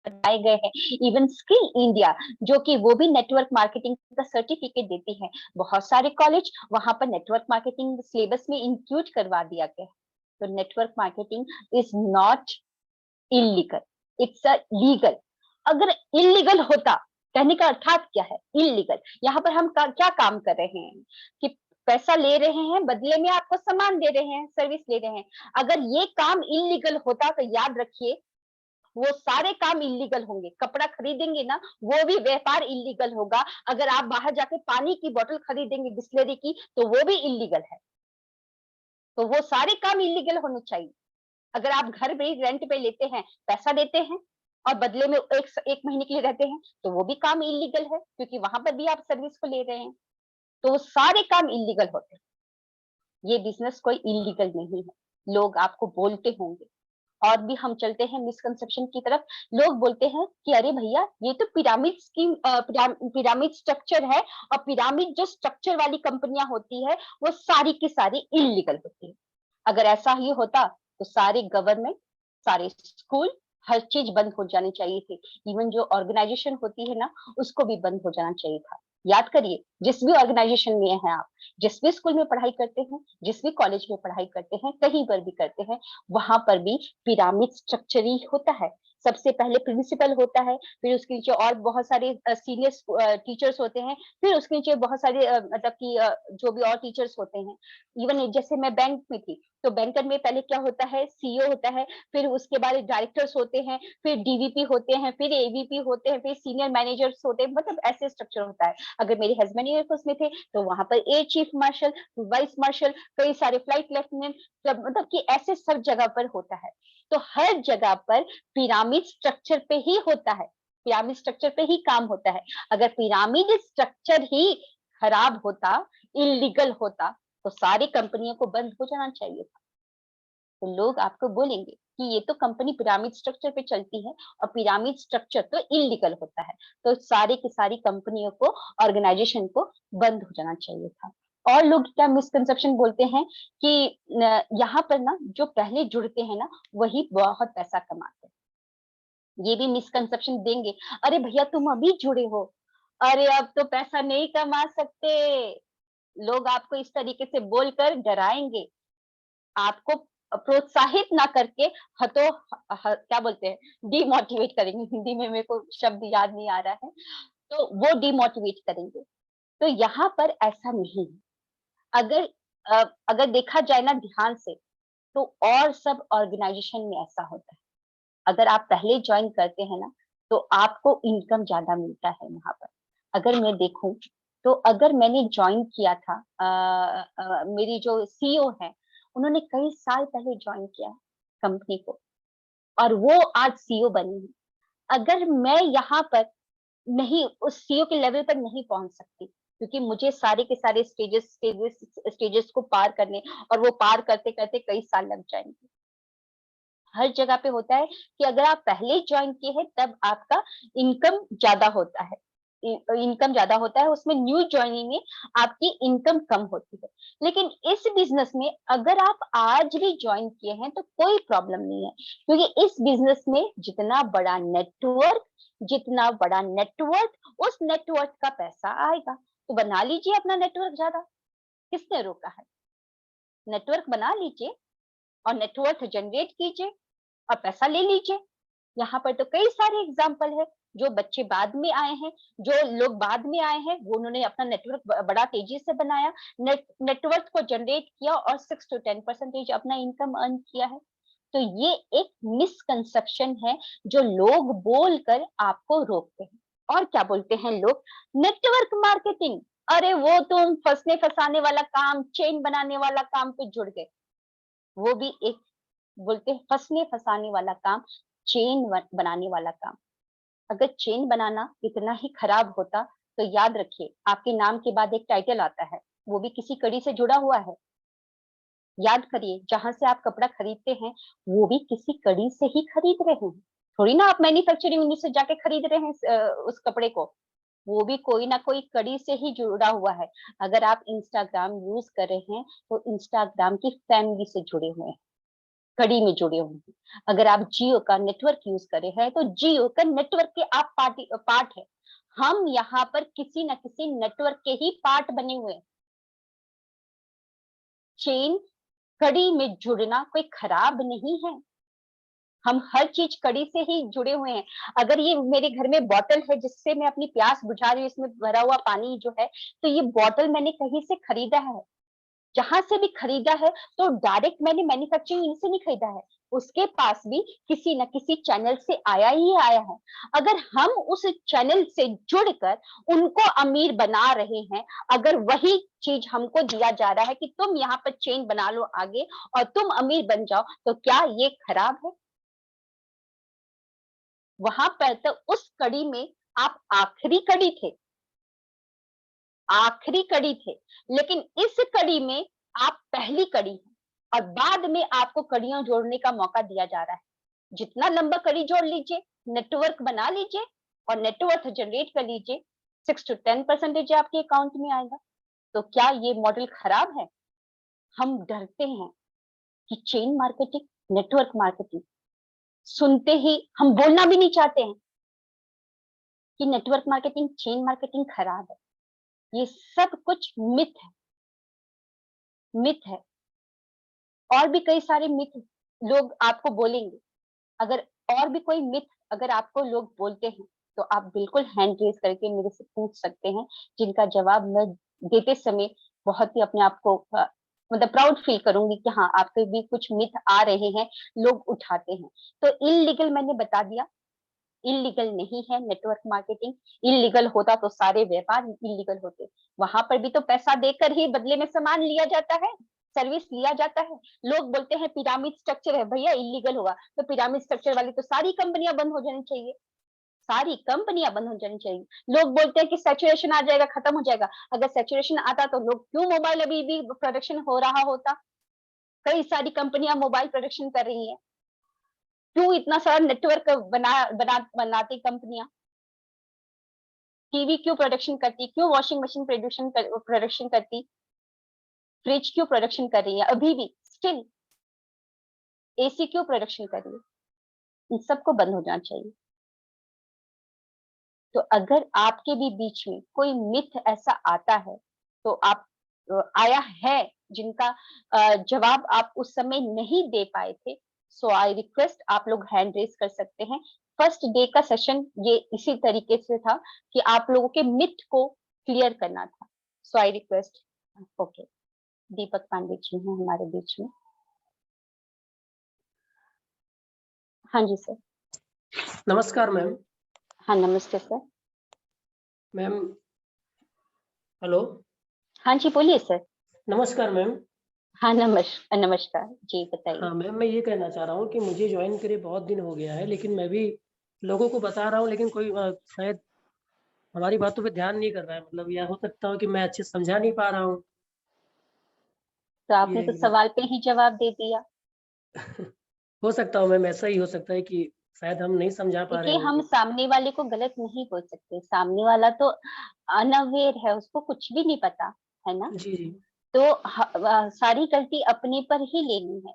बताए गए हैं। इवन स्किल इंडिया, जो कि वो भी नेटवर्क मार्केटिंग का सर्टिफिकेट देती है, बहुत सारे कॉलेज वहां पर नेटवर्क मार्केटिंग सिलेबस में इंक्लूड करवा दिया गया है। तो network marketing is not illegal, it's a legal. अगर इलीगल होता, कहने का अर्थात क्या है इलीगल, यहाँ पर हम क्या काम कर रहे हैं कि पैसा ले रहे हैं, बदले में आपको सामान दे रहे हैं, सर्विस ले रहे हैं। अगर ये काम इलीगल होता तो याद रखिए वो सारे काम इलीगल होंगे। कपड़ा खरीदेंगे ना, वो भी व्यापार इलीगल होगा। अगर आप बाहर जाके पानी की बोतल खरीदेंगे बिस्लरी की, तो वो भी इलीगल है। तो वो सारे काम इलीगल होने चाहिए। अगर आप घर भी रेंट पे लेते हैं, पैसा देते हैं और बदले में एक महीने के लिए रहते हैं, तो वो भी काम इलीगल है, क्योंकि वहां पर भी आप सर्विस को ले रहे हैं। तो वो सारे काम इलीगल होते हैं। ये बिजनेस कोई इलीगल नहीं है। लोग आपको बोलते होंगे। और भी हम चलते हैं मिसकंसेप्शन की तरफ। लोग बोलते हैं कि अरे भैया, ये तो पिरामिड स्कीम, पिरामिड स्ट्रक्चर है, और पिरामिड जो स्ट्रक्चर वाली कंपनियां होती है वो सारी की सारी इलीगल होती है। अगर ऐसा ही होता तो सारे गवर्नमेंट, सारे स्कूल, हर चीज बंद हो जानी चाहिए थी। इवन जो ऑर्गेनाइजेशन होती है ना, उसको भी बंद हो जाना चाहिए था। याद करिए, जिस भी ऑर्गेनाइजेशन में हैं आप, जिस भी स्कूल में पढ़ाई करते हैं, जिस भी कॉलेज में पढ़ाई करते हैं, कहीं पर भी करते हैं, वहां पर भी पिरामिड स्ट्रक्चर ही होता है। सबसे पहले प्रिंसिपल होता है, फिर उसके नीचे और बहुत सारे सीनियर टीचर्स होते हैं, फिर उसके नीचे बहुत सारे मतलब कि जो भी और टीचर्स होते हैं। इवन जैसे मैं बैंक में थी, तो बैंकर में पहले क्या होता है, सीईओ होता है, फिर उसके बाद डायरेक्टर्स होते हैं, फिर डीवीपी होते हैं, फिर एवीपी होते हैं, फिर सीनियर मैनेजर्स होते हैं, मतलब ऐसे स्ट्रक्चर होता है। अगर मेरे हस्बैंड एयरफोर्स में थे, तो वहां पर air chief marshal, vice marshal, कई सारे फ्लाइट लेफ्टिनेंट, मतलब कि ऐसे सब जगह पर होता है। तो हर जगह पर पिरामिड स्ट्रक्चर पे ही होता है, पिरामिड स्ट्रक्चर पे ही काम होता है। अगर पिरामिड स्ट्रक्चर ही खराब होता, इलीगल होता, तो सारी कंपनियों को बंद हो जाना चाहिए था। तो लोग आपको बोलेंगे कि ये तो कंपनी पिरामिड स्ट्रक्चर पे चलती है, और पिरामिड स्ट्रक्चर तो इलीगल होता है, तो सारी की सारी कंपनियों को, ऑर्गेनाइजेशन को बंद हो जाना चाहिए था। और लोग क्या मिसकंसेप्शन बोलते हैं कि यहाँ पर ना जो पहले जुड़ते हैं ना, वही बहुत पैसा कमाते हैं। ये भी मिसकंसेप्शन देंगे, अरे भैया तुम अभी जुड़े हो, अरे अब तो पैसा नहीं कमा सकते। लोग आपको इस तरीके से बोलकर डराएंगे, आपको प्रोत्साहित ना करके क्या बोलते हैं, डिमोटिवेट करेंगे। हिंदी में मेरे को शब्द याद नहीं आ रहा है, तो वो डिमोटिवेट करेंगे। तो यहाँ पर ऐसा नहीं है। अगर अगर देखा जाए ना ध्यान से, तो और सब ऑर्गेनाइजेशन में ऐसा होता है। अगर आप पहले ज्वाइन करते हैं ना, तो आपको इनकम ज्यादा मिलता है वहां पर। अगर मैं देखूं, तो अगर मैंने ज्वाइन किया था, मेरी जो सीईओ है, उन्होंने कई साल पहले ज्वाइन किया कंपनी को, और वो आज सीईओ बनी है। अगर मैं यहाँ पर नहीं, उस सीईओ के लेवल पर नहीं पहुंच सकती, क्योंकि मुझे सारे के सारे स्टेजेस को पार करने, और वो पार करते करते कई साल लग जाएंगे। हर जगह पे होता है कि अगर आप पहले ज्वाइन किए हैं, तब आपका इनकम ज्यादा होता है, इनकम ज्यादा होता है। उसमें न्यू ज्वाइनिंग में आपकी इनकम कम होती है। लेकिन इस बिजनेस में अगर आप आज भी ज्वाइन किए हैं, तो कोई प्रॉब्लम नहीं है, क्योंकि इस बिजनेस में जितना बड़ा नेटवर्क, उस नेटवर्क का पैसा आएगा। तो बना लीजिए अपना नेटवर्क ज्यादा, किसने रोका है? नेटवर्क बना लीजिए और नेटवर्क जनरेट कीजिए और पैसा ले लीजिए। यहाँ पर तो कई सारे एग्जाम्पल है। जो बच्चे बाद में आए हैं, जो लोग बाद में आए हैं, वो उन्होंने अपना नेटवर्क बड़ा तेजी से बनाया, नेटवर्क को जनरेट किया, और 6 to 10% अपना इनकम अर्न किया है। तो ये एक मिसकंसेप्शन है, जो लोग बोलकर आपको रोकते हैं। और क्या बोलते हैं लोग, नेटवर्क मार्केटिंग, अरे वो तुम फंसने फंसाने वाला काम, चेन बनाने वाला काम पे जुड़ गए। वो भी एक, बोलते हैं फंसने फंसाने वाला काम, चेन बनाने वाला काम। अगर चेन बनाना इतना ही खराब होता, तो याद रखिए आपके नाम के बाद एक टाइटल आता है, वो भी किसी कड़ी से जुड़ा हुआ है। याद करिए, जहां से आप कपड़ा खरीदते हैं, वो भी किसी कड़ी से ही खरीद रहे हैं। थोड़ी ना आप मैन्युफैक्चरिंग यूनिट से जाके खरीद रहे हैं उस कपड़े को। वो भी कोई ना कोई कड़ी से ही जुड़ा हुआ है। अगर आप इंस्टाग्राम यूज कर रहे हैं, तो इंस्टाग्राम की फैमिली से जुड़े हुए हैं, कड़ी में जुड़े हुए हैं। अगर आप जियो का नेटवर्क यूज कर रहे हैं, तो जियो का नेटवर्क के आप पार्ट है। हम यहाँ पर किसी न किसी नेटवर्क के ही पार्ट बने हुए हैं। चेन, कड़ी में जुड़ना कोई खराब नहीं है। हम हर चीज कड़ी से ही जुड़े हुए हैं। अगर ये मेरे घर में बॉटल है जिससे मैं अपनी प्यास बुझा रही हूँ, इसमें भरा हुआ पानी जो है, तो ये बॉटल मैंने कहीं से खरीदा है। जहां से भी खरीदा है तो डायरेक्ट मैंने मैन्युफैक्चरिंग से नहीं खरीदा है, उसके पास भी किसी न किसी चैनल से आया ही आया है। अगर हम उस चैनल से जुड़कर उनको अमीर बना रहे हैं, अगर वही चीज हमको दिया जा रहा है कि तुम यहाँ पर चेन बना लो आगे और तुम अमीर बन जाओ, तो क्या ये खराब है? वहां पर तो उस कड़ी में आप आखिरी कड़ी थे, आखिरी कड़ी थे, लेकिन इस कड़ी में आप पहली कड़ी हैं और बाद में आपको कड़ियां जोड़ने का मौका दिया जा रहा है। जितना लंबा कड़ी जोड़ लीजिए, नेटवर्क बना लीजिए और नेटवर्क जनरेट कर लीजिए, 6 to 10% आपके अकाउंट में आएगा। तो क्या ये मॉडल खराब है? हम डरते हैं कि चेन मार्केटिंग, नेटवर्क मार्केटिंग सुनते ही हम बोलना भी नहीं चाहते हैं कि नेटवर्क मार्केटिंग, चेन मार्केटिंग खराब है। ये सब कुछ मिथ है, मिथ है। और भी कई सारे मिथ लोग आपको बोलेंगे। अगर और भी कोई मिथ अगर आपको लोग बोलते हैं तो आप बिल्कुल हैंड रेज करके मेरे से पूछ सकते हैं, जिनका जवाब मैं देते समय बहुत ही अपने आप को मतलब प्राउड फील करूंगी कि हाँ, आपके भी कुछ मिथ आ रहे हैं, लोग उठाते हैं। तो इलीगल मैंने बता दिया, इलीगल नहीं है नेटवर्क मार्केटिंग। इलीगल होता तो सारे व्यापार इलीगल होते। वहां पर भी तो पैसा देकर ही बदले में सामान लिया जाता है, सर्विस लिया जाता है। लोग बोलते हैं पिरामिड स्ट्रक्चर है, भैया इलीगल होगा तो पिरामिड स्ट्रक्चर वाली तो सारी कंपनियां बंद हो जानी चाहिए, सारी कंपनियां बंद हो जानी चाहिए। लोग बोलते हैं कि सैचुरेशन आ जाएगा, खत्म हो जाएगा। अगर सैचुरेशन आता तो लोग क्यों मोबाइल अभी भी प्रोडक्शन हो रहा होता? कई सारी कंपनियां मोबाइल प्रोडक्शन कर रही है, क्यों इतना सारा नेटवर्क बनाती कंपनियां? टीवी क्यों प्रोडक्शन करती, क्यों वॉशिंग मशीन प्रोडक्शन करती, फ्रिज क्यों प्रोडक्शन कर रही है अभी भी स्टिल, एसी क्यों प्रोडक्शन कर रही है? इन सबको बंद हो जाना चाहिए। तो अगर आपके भी बीच में कोई मिथ ऐसा आता है तो आप आया है जिनका जवाब आप उस समय नहीं दे पाए थे, सो आई रिक्वेस्ट आप लोग हैंड रेज कर सकते हैं। फर्स्ट डे का सेशन ये इसी तरीके से था कि आप लोगों के मिथ को क्लियर करना था। सो आई रिक्वेस्ट। ओके, दीपक पांडे जी हैं हमारे बीच में। हाँ जी सर। नमस्कार मैम। हाँ नमस्ते सर। Ma'am hello. हाँ जी बोलिए सर। नमस्कार मैम। हाँ नमस्कार जी, बताइए। हाँ मैम, मैं ये कहना चाह रहा हूँ कि मुझे ज्वाइन करे बहुत दिन हो गया है, लेकिन मैं भी लोगों को बता रहा हूँ, लेकिन कोई शायद हमारी बातों पे ध्यान नहीं कर रहा है। मतलब यह हो सकता हो कि मैं अच्छे से समझा नहीं पा रहा हूँ। तो आपने तो ये सवाल पे ही जवाब दे दिया। हो सकता हो मैम, ऐसा ही हो सकता है कि शायद हम नहीं समझा पा रहे देखिए, हम होंगे। सामने वाले को गलत नहीं बोल सकते, सामने वाला तो अनअवेयर है, उसको कुछ भी नहीं पता, है ना? जी जी। तो सारी गलती अपने पर ही लेनी है,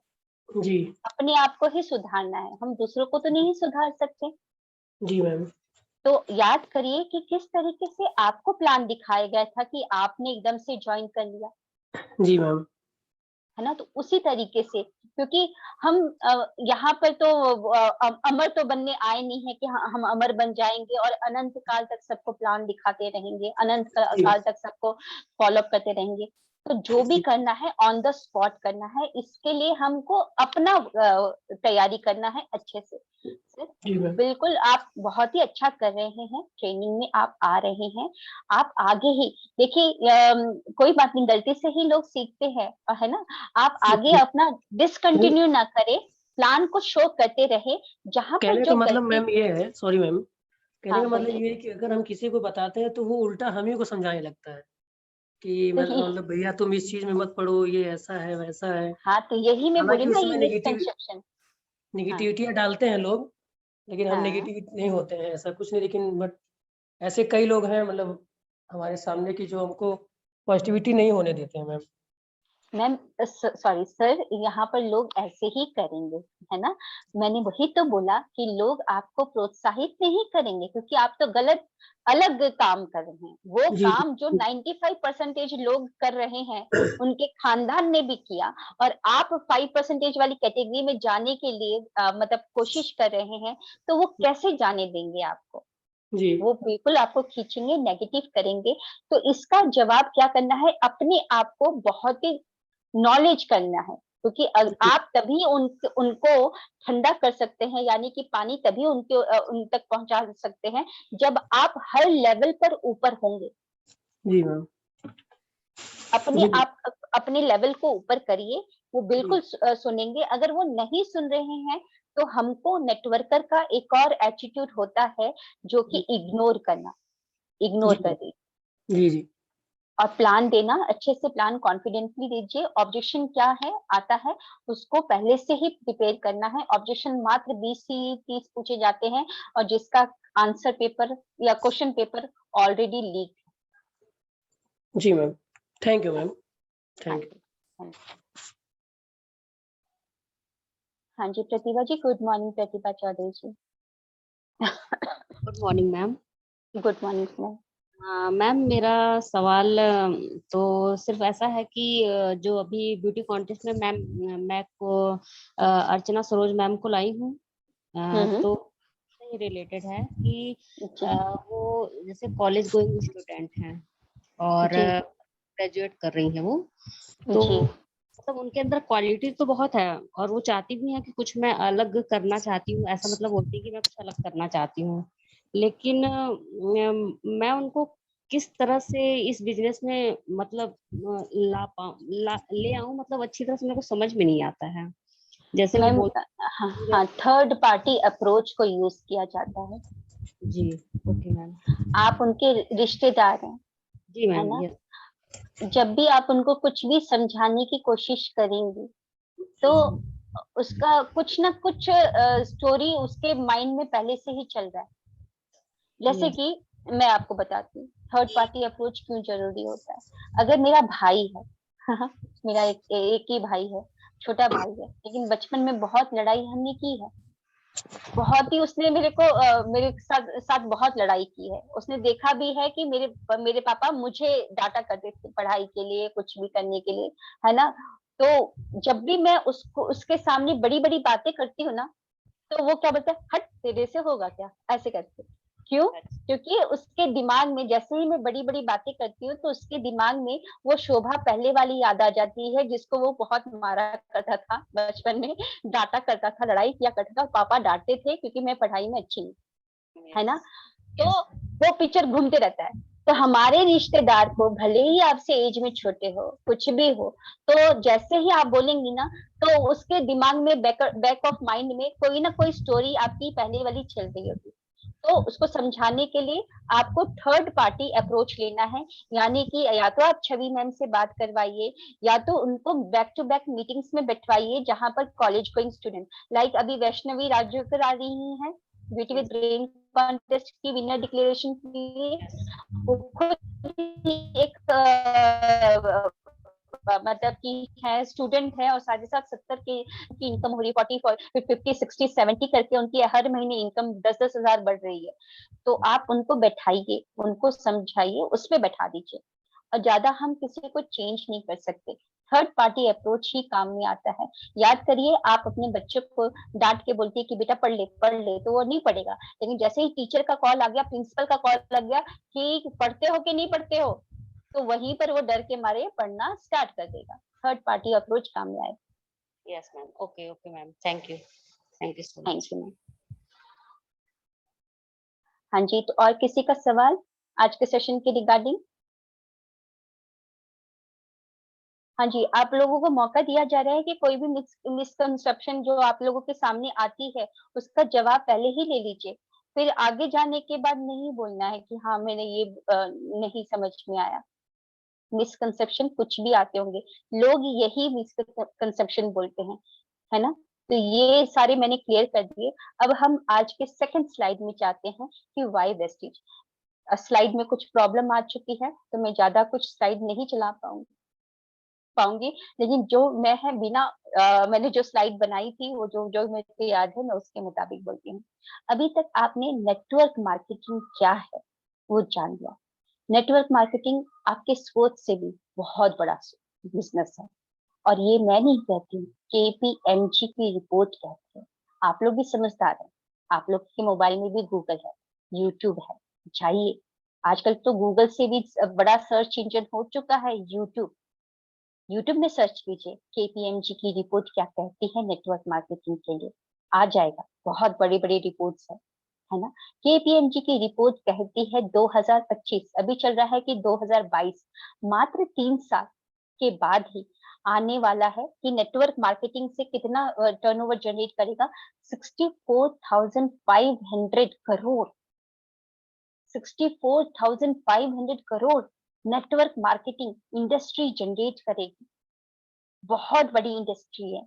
जी अपने आप को ही सुधारना है, हम दूसरों को तो नहीं सुधार सकते। जी मैम। तो याद करिए कि किस तरीके से आपको प्लान दिखाया गया था कि आपने एकदम से ज्वाइन कर लिया, जी मैम। है ना? तो उसी तरीके से, क्योंकि हम यहाँ पर तो अमर तो बनने आए नहीं है कि हम अमर बन जाएंगे और अनंत काल तक सबको प्लान दिखाते रहेंगे, अनंत जी काल तक सबको फॉलो करते रहेंगे। तो जो भी जी करना है ऑन द स्पॉट करना है, इसके लिए हमको अपना तैयारी करना है अच्छे से। सर, जी मैम। बिल्कुल आप बहुत ही अच्छा कर रहे हैं, ट्रेनिंग में आप आ रहे हैं, आप आगे ही देखिए, कोई बात नहीं, गलती से ही लोग सीखते हैं, है ना? आप आगे अपना डिसकंटिन्यू ना करें, प्लान को शो करते रहे, जहां पर कहने का जो मतलब गलती। मैम ये है, सॉरी मैम, कहने हाँ का मतलब बोलिए। ये है कि अगर हम किसी को बताते हैं तो वो उल्टा हम ही को समझाने लगता है कि तो मतलब भैया तुम इस चीज में मत पड़ो, ये ऐसा है वैसा है। हाँ, तो यही मैं बोली हालांकि ना, ये उसमें मिसकंसेप्शन। हाँ निगेटिविटियां डालते हैं लोग, लेकिन हम हाँ। नेगेटिव नहीं होते हैं, ऐसा कुछ नहीं। लेकिन बट ऐसे कई लोग हैं मतलब हमारे सामने की जो हमको पॉजिटिविटी नहीं होने देते हैं मैम। मैम सॉरी सर, यहाँ पर लोग ऐसे ही करेंगे, है ना। मैंने वही तो बोला कि लोग आपको प्रोत्साहित नहीं करेंगे, क्योंकि आप तो गलत अलग काम कर रहे हैं। वो जी, जी। काम जो 95% लोग कर रहे हैं, उनके खानदान ने भी किया, और आप 5% वाली कैटेगरी में जाने के लिए मतलब कोशिश कर रहे हैं, तो वो कैसे जाने देंगे आपको। जी, वो बिल्कुल आपको खींचेंगे, नेगेटिव करेंगे। तो इसका जवाब क्या करना है, अपने आप को बहुत ही नॉलेज करना है, क्योंकि जी, आप तभी उनको ठंडा कर सकते हैं, यानी कि पानी तभी उन तक पहुंचा सकते हैं जब आप हर लेवल पर ऊपर होंगे। जी मैम। अपने जी, आप अपने लेवल को ऊपर करिए, वो जी, बिल्कुल सुनेंगे। अगर वो नहीं सुन रहे हैं, तो हमको नेटवर्कर का एक और एटीट्यूड होता है, जो कि जी, इग्नोर करना, जी इग्नोर मैम। करिए। जी, जी, और प्लान देना, अच्छे से प्लान कॉन्फिडेंटली दीजिए। ऑब्जेक्शन क्या है आता है, उसको पहले से ही प्रिपेयर करना है। ऑब्जेक्शन मात्र 20 से 30 पूछे जाते हैं, और जिसका आंसर पेपर या क्वेश्चन पेपर ऑलरेडी लीक। जी मैम। Thank you ma'am. हाँ थैंक यू। जी। हाँ जी। हाँ जी, Pratibha ji, good morning, Pratibha Chaudhary ji. Good morning ma'am. Good morning ma'am. Ma'am मेरा सवाल तो सिर्फ ऐसा है कि जो अभी ब्यूटी कॉन्टेस्ट में मैम मैं को अर्चना सरोज मैम को लाई हूँ, हम्म। तो से रिलेटेड है कि जी। वो जैसे कॉलेज गोइंग स्टूडेंट हैं और जी। ग्रेजुएट कर रही हैं वो, तो जी। मतलब उनके अंदर क्वालिटी तो बहुत है और वो चाहती भी है कि कुछ मैं अलग करना चाहती हूँ, ऐसा मतलब बोलती है कि मैं कुछ अलग करना चाहती हूँ। लेकिन मैं उनको किस तरह से इस बिजनेस में मतलब ले आऊं, मतलब अच्छी तरह से मेरे को समझ में नहीं आता है। जैसे वो मैम बोल हाँ हाँ, थर्ड पार्टी अप्रोच को यूज किया जाता है। जी। Okay ma'am. आप उनके रिश्तेदार हैं, जी है मैम। ना। यस। जब भी आप उनको कुछ भी समझाने की कोशिश करेंगे, तो उसका कुछ ना कुछ स्टोरी उसके माइंड में पहले से ही चल रहा है। जैसे यस। कि मैं आपको बताती हूँ, थर्ड पार्टी अप्रोच क्यों जरूरी होता है। अगर मेरा भाई है, मेरा एक ही भाई है, छोटा भाई है, लेकिन बचपन में बहुत लड़ाई हमने की है। बहुत ही उसने मेरे साथ बहुत लड़ाई की है। उसने देखा भी है कि मेरे पापा मुझे डांटा करते थे पढ़ाई के लिए, कुछ भी करने के लिए, है ना। तो जब भी मैं उसको उसके सामने बड़ी बड़ी बातें करती हूँ ना, तो वो क्या बोलता है, हट तेरे से होगा क्या, ऐसे करके। क्यों? क्योंकि उसके दिमाग में जैसे ही मैं बड़ी बड़ी बातें करती हूँ, तो उसके दिमाग में वो शोभा पहले वाली याद आ जाती है, जिसको वो बहुत मारा करता था बचपन में, डांटा करता था, लड़ाई किया करता था। पापा डांटते थे क्योंकि मैं पढ़ाई में अच्छी नहीं, है ना। यस। तो यस। वो पिक्चर घूमते रहता है। तो हमारे रिश्तेदार को भले ही आपसे एज में छोटे हो, कुछ भी हो, तो जैसे ही आप बोलेंगी ना, तो उसके दिमाग में बैक ऑफ माइंड में कोई ना कोई स्टोरी आपकी पहले वाली चल रही होगी। तो उसको समझाने के लिए आपको थर्ड पार्टी अप्रोच लेना है। यानी कि या तो आप छवि मैम से बात करवाइए, या तो उनको बैक टू बैक मीटिंग्स में बैठवाइए, जहां पर कॉलेज गोइंग स्टूडेंट, लाइक अभी वैष्णवी राजूकर आ रही हैं beauty with yes. Brain contest की विनर डिक्लेरेशन के लिए। वो खुद ही एक मतलब कि है, स्टूडेंट है, और साथ ही साथ 70 की इनकम हो रही है, 40 50 60 70 करके उनकी हर महीने इनकम 10 10 हजार बढ़ रही है। तो आप उनको बैठाइए, उनको समझाइए, उसमें बैठा दीजिए। और ज्यादा हम किसी को चेंज नहीं कर सकते, थर्ड पार्टी अप्रोच ही काम में आता है। याद करिए, आप अपने बच्चे को डांट के बोलती है कि बेटा पढ़ ले, तो वो नहीं पढ़ेगा। लेकिन जैसे ही टीचर का कॉल आ गया, प्रिंसिपल का कॉल लग गया कि पढ़ते हो कि नहीं पढ़ते हो, तो वहीं पर वो डर के मारे पढ़ना स्टार्ट कर देगा। थर्ड पार्टी अप्रोच काम में आए। Yes ma'am. Okay okay ma'am, thank you. Thank you so thank much. You ma'am. हाँ जी, तो और किसी का सवाल आज के सेशन के रिगार्डिंग? हाँ जी, आप लोगों को मौका दिया जा रहा है कि कोई भी मिसकंसेप्शन जो आप लोगों के सामने आती है, उसका जवाब पहले ही ले लीजिए। फिर आगे जाने के बाद नहीं बोलना है कि हाँ मैंने ये नहीं समझ में आया। मिसकंसेप्शन कुछ भी आते होंगे, लोग यही मिसकंसेप्शन बोलते हैं, है ना। तो ये सारे मैंने क्लियर कर दिए। अब हम आज के सेकंड स्लाइड में जाते हैं कि वाई वेस्टेज। स्लाइड में कुछ प्रॉब्लम आ चुकी है, तो मैं ज्यादा कुछ स्लाइड नहीं चला पाऊंगी। पाऊंगी, लेकिन जो मैं है बिना मैंने जो स्लाइड बनाई थी वो जो जो मेरे को याद है मैं उसके मुताबिक बोलती हूँ। अभी तक आपने नेटवर्क मार्केटिंग क्या है वो जान लिया। नेटवर्क मार्केटिंग आपके सोच से भी बहुत बड़ा बिजनेस है, और ये मैं नहीं कहती हूँ, KPMG की रिपोर्ट कहती है। आप लोग भी समझदार हैं, आप लोग के मोबाइल में भी गूगल है, यूट्यूब है, जाइए। आजकल तो गूगल से भी बड़ा सर्च इंजन हो चुका है यूट्यूब। यूट्यूब में सर्च कीजिए KPMG की रिपोर्ट क्या कहती है नेटवर्क मार्केटिंग के लिए, आ जाएगा। बहुत बड़ी बड़ी रिपोर्ट्स है ना। KPMG की रिपोर्ट कहती है 2025, अभी चल रहा है कि 2022, मात्र 3 साल के बाद ही आने वाला है कि नेटवर्क मार्केटिंग से कितना टर्नओवर जनरेट करेगा। 64,500 crore, 64,500 crore network marketing industry generate करेगी। बहुत बड़ी इंडस्ट्री है।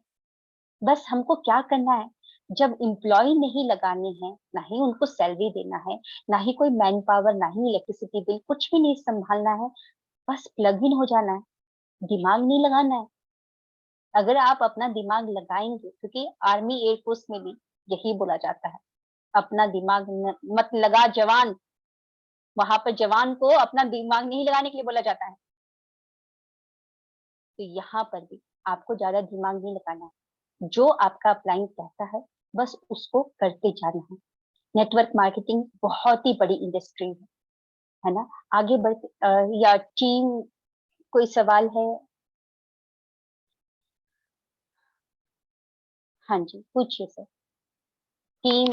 बस हमको क्या करना है, जब एम्प्लॉय नहीं लगाने हैं, ना ही उनको सैलरी देना है, ना ही कोई मैन पावर, ना ही इलेक्ट्रिसिटी बिल, कुछ भी नहीं संभालना है, बस प्लग इन हो जाना है, दिमाग नहीं लगाना है। अगर आप अपना दिमाग लगाएंगे, क्योंकि आर्मी एयरफोर्स में भी यही बोला जाता है, अपना दिमाग मत लगा जवान। वहां पर जवान को अपना दिमाग नहीं लगाने के लिए बोला जाता है। तो यहाँ पर भी आपको ज्यादा दिमाग नहीं लगाना है, जो आपका क्लाइंट कहता है बस उसको करते जाना है। नेटवर्क मार्केटिंग बहुत ही बड़ी इंडस्ट्री है ना। आगे बढ़ या टीम, कोई सवाल है? हाँ जी, पूछिए sir. Team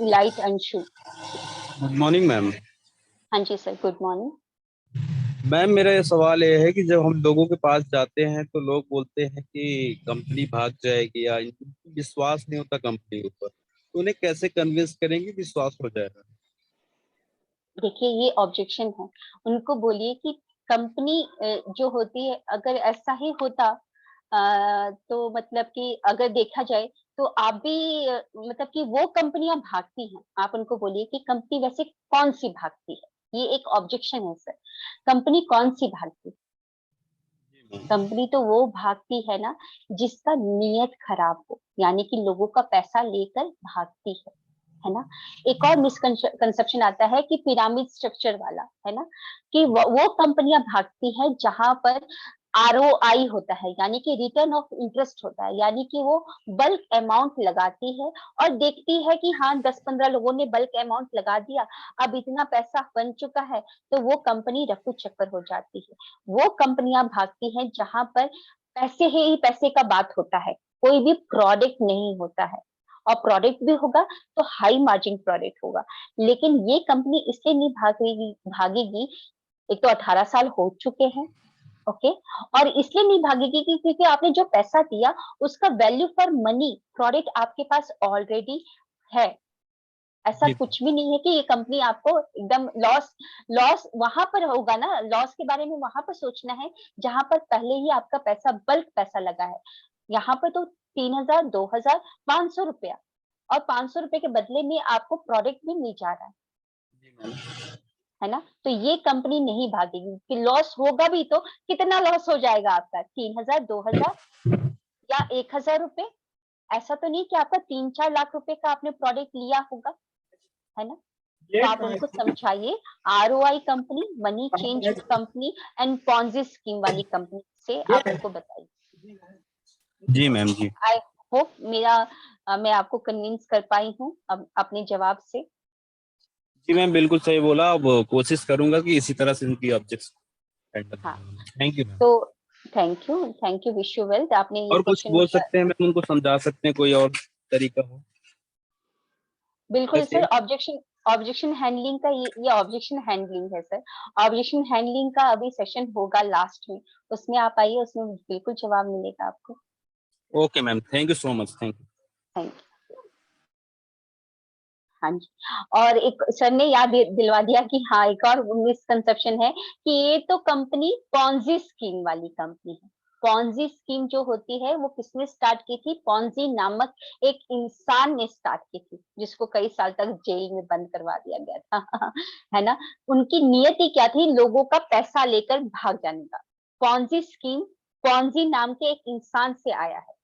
light Anshu. Good morning ma'am. हाँ जी सर, गुड मॉर्निंग। मैम मेरा ये सवाल ये है कि जब हम लोगों के पास जाते हैं तो लोग बोलते हैं कि कंपनी भाग जाएगी या इनको विश्वास नहीं होता कंपनी के ऊपर, तो उन्हें कैसे कन्विंस करेंगे विश्वास हो जाएगा? देखिए ये ऑब्जेक्शन है, उनको बोलिए कि कंपनी जो होती है, अगर ऐसा ही होता तो मतलब कि अगर देखा जाए तो आप भी मतलब कि वो कंपनियां भागती हैं। आप उनको बोलिए कि कंपनी वैसे कौन सी भागती है, ये एक ऑब्जेक्शन है सर। कंपनी कौन सी भागती? कंपनी तो वो भागती है ना जिसका नीयत खराब हो, यानी कि लोगों का पैसा लेकर भागती है ना। एक और मिसकंसेप्शन आता है कि पिरामिड स्ट्रक्चर वाला, है ना, कि वो कंपनियां भागती हैं जहां पर ROI होता है, यानी कि रिटर्न ऑफ इंटरेस्ट होता है, यानी कि वो बल्क अमाउंट लगाती है और देखती है कि हाँ 10-15 लोगों ने बल्क अमाउंट लगा दिया, अब इतना पैसा बन चुका है, तो वो कंपनी रफू चक्कर हो जाती है। वो कंपनियां भागती हैं जहां पर पैसे ही पैसे का बात होता है, कोई भी प्रोडक्ट नहीं होता है, और प्रोडक्ट भी होगा तो हाई मार्जिन प्रोडक्ट होगा। लेकिन ये कंपनी इसलिए नहीं भागेगी, एक तो 18 साल हो चुके हैं, ओके, और इसलिए नहीं भागेगी क्योंकि आपने जो पैसा दिया उसका वैल्यू फॉर मनी प्रोडक्ट आपके पास ऑलरेडी है। ऐसा कुछ भी नहीं है कि ये कंपनी आपको एकदम लॉस लॉस वहां पर होगा ना, लॉस के बारे में वहां पर सोचना है जहां पर पहले ही आपका पैसा बल्क पैसा लगा है। यहाँ पर तो 3,000, 2,000, 500 रुपया, और 500 रुपए के बदले में आपको प्रोडक्ट भी मिल जा रहा है ना। तो ये कंपनी नहीं भागेगी कि लॉस होगा भी तो कितना लॉस हो जाएगा आपका, 3,000, 2,000 या 1,000 रुपए। ऐसा तो नहीं कि आपका 3-4 लाख रुपए का आपने प्रोडक्ट लिया होगा, है ना। तो आप उनको समझाइए ROI company, money change company and Ponzi scheme वाली कंपनी से आप उनको बताइए। जी मैम जी। आई होप मैं आपको कन्विंस कर पाई हूँ अपने जवाब से। जी मैम बिल्कुल सही बोला, अब कोशिश करूंगा कि इसी तरह से उनकी ऑब्जेक्ट्स। हाँ, थैंक यू मैम। तो thank you, wish you well. आपने ये और कुछ क्वेश्चन बोल सकते हैं मैम, उनको समझा सकते हैं, कोई और तरीका हो? बिल्कुल बस सर। ये। ऑब्जेक्शन हैंडलिंग का ये ऑब्जेक्शन हैंडलिंग है सर। ऑब्जेक्शन हैंडलिंग का अभी सेशन होगा लास्ट में, उसमें आप आइए, उसमें बिल्कुल जवाब मिलेगा आपको। Okay ma'am, thank you so much, thank you. Thank you. हाँ जी, और एक सर ने याद दिलवा दिया कि हाँ एक और मिसकंसेप्शन है कि ये तो कंपनी पॉन्जी स्कीम वाली कंपनी है। पॉन्जी स्कीम जो होती है वो किसने स्टार्ट की थी? पॉन्जी नामक एक इंसान ने स्टार्ट की थी, जिसको कई साल तक जेल में बंद करवा दिया गया था है ना। उनकी नियति क्या थी? लोगों का पैसा लेकर भाग जाने का। पॉन्जी स्कीम पॉन्जी नाम के एक इंसान से आया है।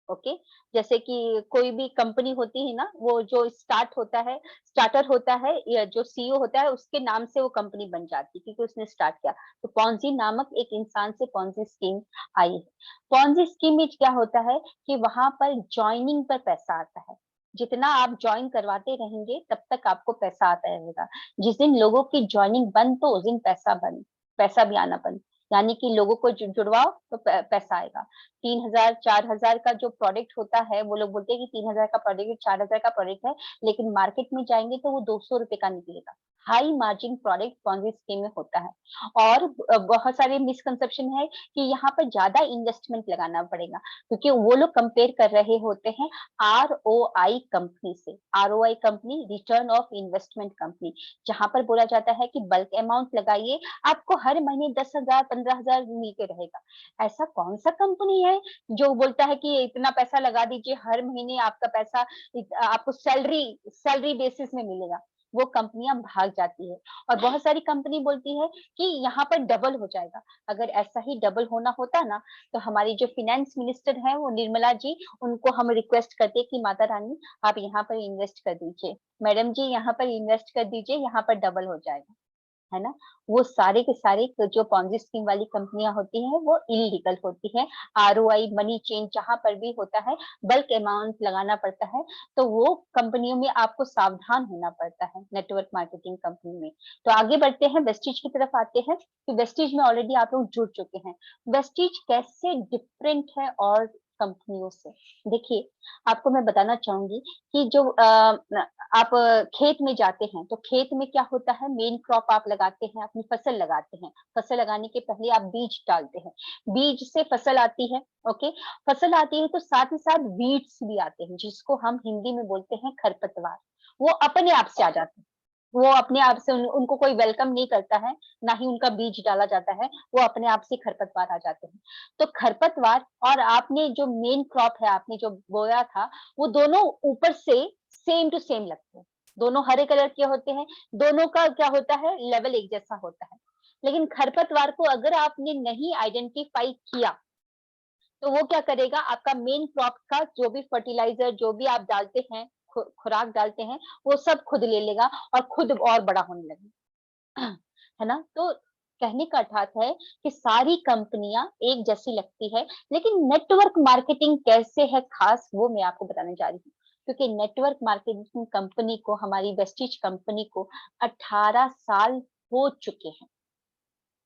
ओके, जैसे कि कोई भी कंपनी होती है ना, वो जो स्टार्टर होता है या जो सीईओ होता है, उसके नाम से वो कंपनी बन जाती है क्योंकि उसने स्टार्ट किया। तो पॉन्जी नामक एक इंसान से पॉन्जी स्कीम आई है। पॉन्जी स्कीम में क्या होता है कि वहां पर ज्वाइनिंग पर पैसा आता है। जितना आप ज्वाइन करवाते रहेंगे तब तक आपको पैसा आता रहेगा। जिस दिन लोगों की ज्वाइनिंग बंद तो उस दिन पैसा भी आना बंद। यानी कि लोगों को जुड़वाओ तो पैसा आएगा। 3,000 4,000 का जो प्रोडक्ट होता है, वो लोग बोलते हैं कि 3,000 का प्रोडक्ट 4,000 का प्रोडक्ट है, लेकिन मार्केट में जाएंगे तो वो 200 रुपए का निकलेगा। High margin product Ponzi scheme में होता है। और बहुत सारे मिसकंसेप्शन है कि यहाँ पर ज्यादा इन्वेस्टमेंट लगाना पड़ेगा, क्योंकि वो लोग कंपेयर कर रहे होते हैं ROI कंपनी से। ROI company, return of investment company, जहां पर बोला जाता है कि बल्क अमाउंट लगाइए, आपको हर महीने 10,000 15,000 मिलते रहेगा। ऐसा कौन सा कंपनी है जो बोलता है कि इतना पैसा लगा दीजिए, हर महीने आपका पैसा आपको सैलरी बेसिस में मिलेगा। वो कंपनियां भाग जाती है। और बहुत सारी कंपनी बोलती है कि यहाँ पर डबल हो जाएगा। अगर ऐसा ही डबल होना होता ना, तो हमारी जो फाइनेंस मिनिस्टर है वो निर्मला जी, उनको हम रिक्वेस्ट करते कि माता रानी आप यहाँ पर इन्वेस्ट कर दीजिए, मैडम जी यहाँ पर इन्वेस्ट कर दीजिए, यहाँ पर डबल हो जाएगा, है ना। वो सारे के सारे जो पॉन्जी स्कीम वाली कंपनियां होती हैं वो इलीगल होती हैं। ROI मनी चेंज जहां पर भी होता है, बल्क अमाउंट लगाना पड़ता है, तो वो कंपनियों में आपको सावधान होना पड़ता है, नेटवर्क मार्केटिंग कंपनी में। तो आगे बढ़ते हैं, वेस्टीज की तरफ आते हैं। तो वेस्टीज में ऑलरेडी आप लोग जुड़ चुके हैं। वेस्टीज कैसे डिफरेंट है और कंपनियों से? देखिए, आपको मैं बताना चाहूंगी कि जो आप खेत में जाते हैं तो खेत में क्या होता है, मेन क्रॉप आप लगाते हैं, अपनी फसल लगाते हैं। फसल लगाने के पहले आप बीज डालते हैं, बीज से फसल आती है। ओके, फसल आती है तो साथ ही साथ वीड्स भी आते हैं, जिसको हम हिंदी में बोलते हैं खरपतवार। वो अपने आप से आ जाते हैं। वो अपने आप से उनको कोई वेलकम नहीं करता है, ना ही उनका बीज डाला जाता है, वो अपने आप से खरपतवार आ जाते हैं। तो खरपतवार और आपने जो मेन क्रॉप है, आपने जो बोया था, वो दोनों ऊपर से सेम टू सेम लगते हैं। दोनों हरे कलर के होते हैं, दोनों का क्या होता है, लेवल एक जैसा होता है। लेकिन खरपतवार को अगर आपने नहीं आइडेंटिफाई किया तो वो क्या करेगा, आपका मेन क्रॉप का जो भी फर्टिलाइजर, जो भी आप डालते हैं, खुराक डालते हैं, वो सब खुद ले लेगा और खुद और बड़ा होने लगेगा। है ना। तो कहने का अर्थ है कि सारी कंपनियां एक जैसी लगती है, लेकिन नेटवर्क मार्केटिंग कैसे है खास, वो मैं आपको बताने जा रही हूँ। क्योंकि नेटवर्क मार्केटिंग कंपनी को, हमारी वेस्टीज कंपनी को 18 साल हो चुके हैं।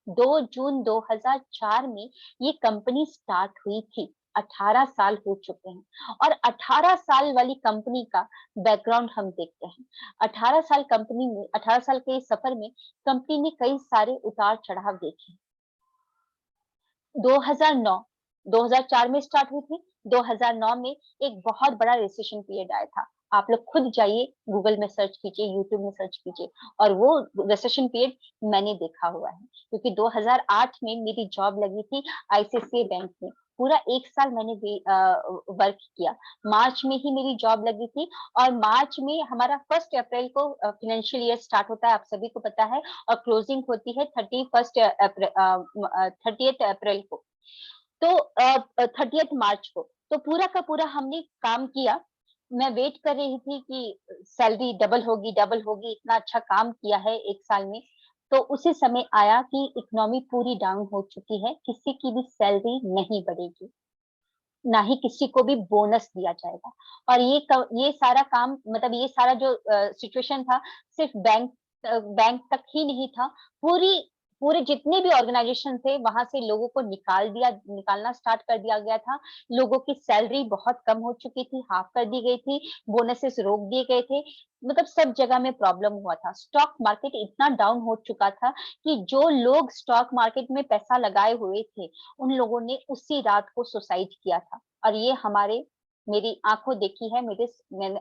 2 जून 2004 में ये कंपनी स्टार्ट हुई थी। 18 साल हो चुके हैं। और 18 साल वाली कंपनी का बैकग्राउंड हम देखते हैं। 18 साल के इस सफर में कंपनी ने कई सारे उतार चढ़ाव देखे। 2004 में स्टार्ट हुई थी। 2009 में एक बहुत बड़ा रिसेशन पीरियड आया था। आप लोग खुद जाइए, गूगल में सर्च कीजिए, यूट्यूब में सर्च कीजिए, और वो रिसेशन पीरियड मैंने देखा हुआ है। क्योंकि 2008 में मेरी जॉब लगी थी ICICI बैंक में। पूरा 1 साल मैंने वर्क किया। मार्च में ही मेरी जॉब लगी थी, और मार्च में हमारा 1 अप्रैल को फाइनेंशियल ईयर स्टार्ट होता है, आप सभी को पता है, और क्लोजिंग होती है 30th अप्रैल को। तो 30th मार्च को। तो पूरा का पूरा हमने काम किया। मैं वेट कर रही थी कि सैलरी डबल होगी, इतना अच्छा काम किया है 1 साल में। तो उसी समय आया कि इकोनॉमी पूरी डाउन हो चुकी है, किसी की भी सैलरी नहीं बढ़ेगी, ना ही किसी को भी बोनस दिया जाएगा। और ये सारा काम, मतलब ये सारा जो सिचुएशन था, सिर्फ बैंक तक ही नहीं था, पूरे जितने भी ऑर्गेनाइजेशन थे वहां से लोगों को निकालना स्टार्ट कर दिया गया था। लोगों की सैलरी बहुत कम हो चुकी थी, हाफ कर दी गई थी, बोनसेस रोक दिए गए थे। मतलब सब जगह में प्रॉब्लम हुआ था। स्टॉक मार्केट इतना डाउन हो चुका था कि जो लोग स्टॉक मार्केट में पैसा लगाए हुए थे, उन लोगों ने उसी रात को सुसाइड किया था। और ये मेरी आंखों देखी है,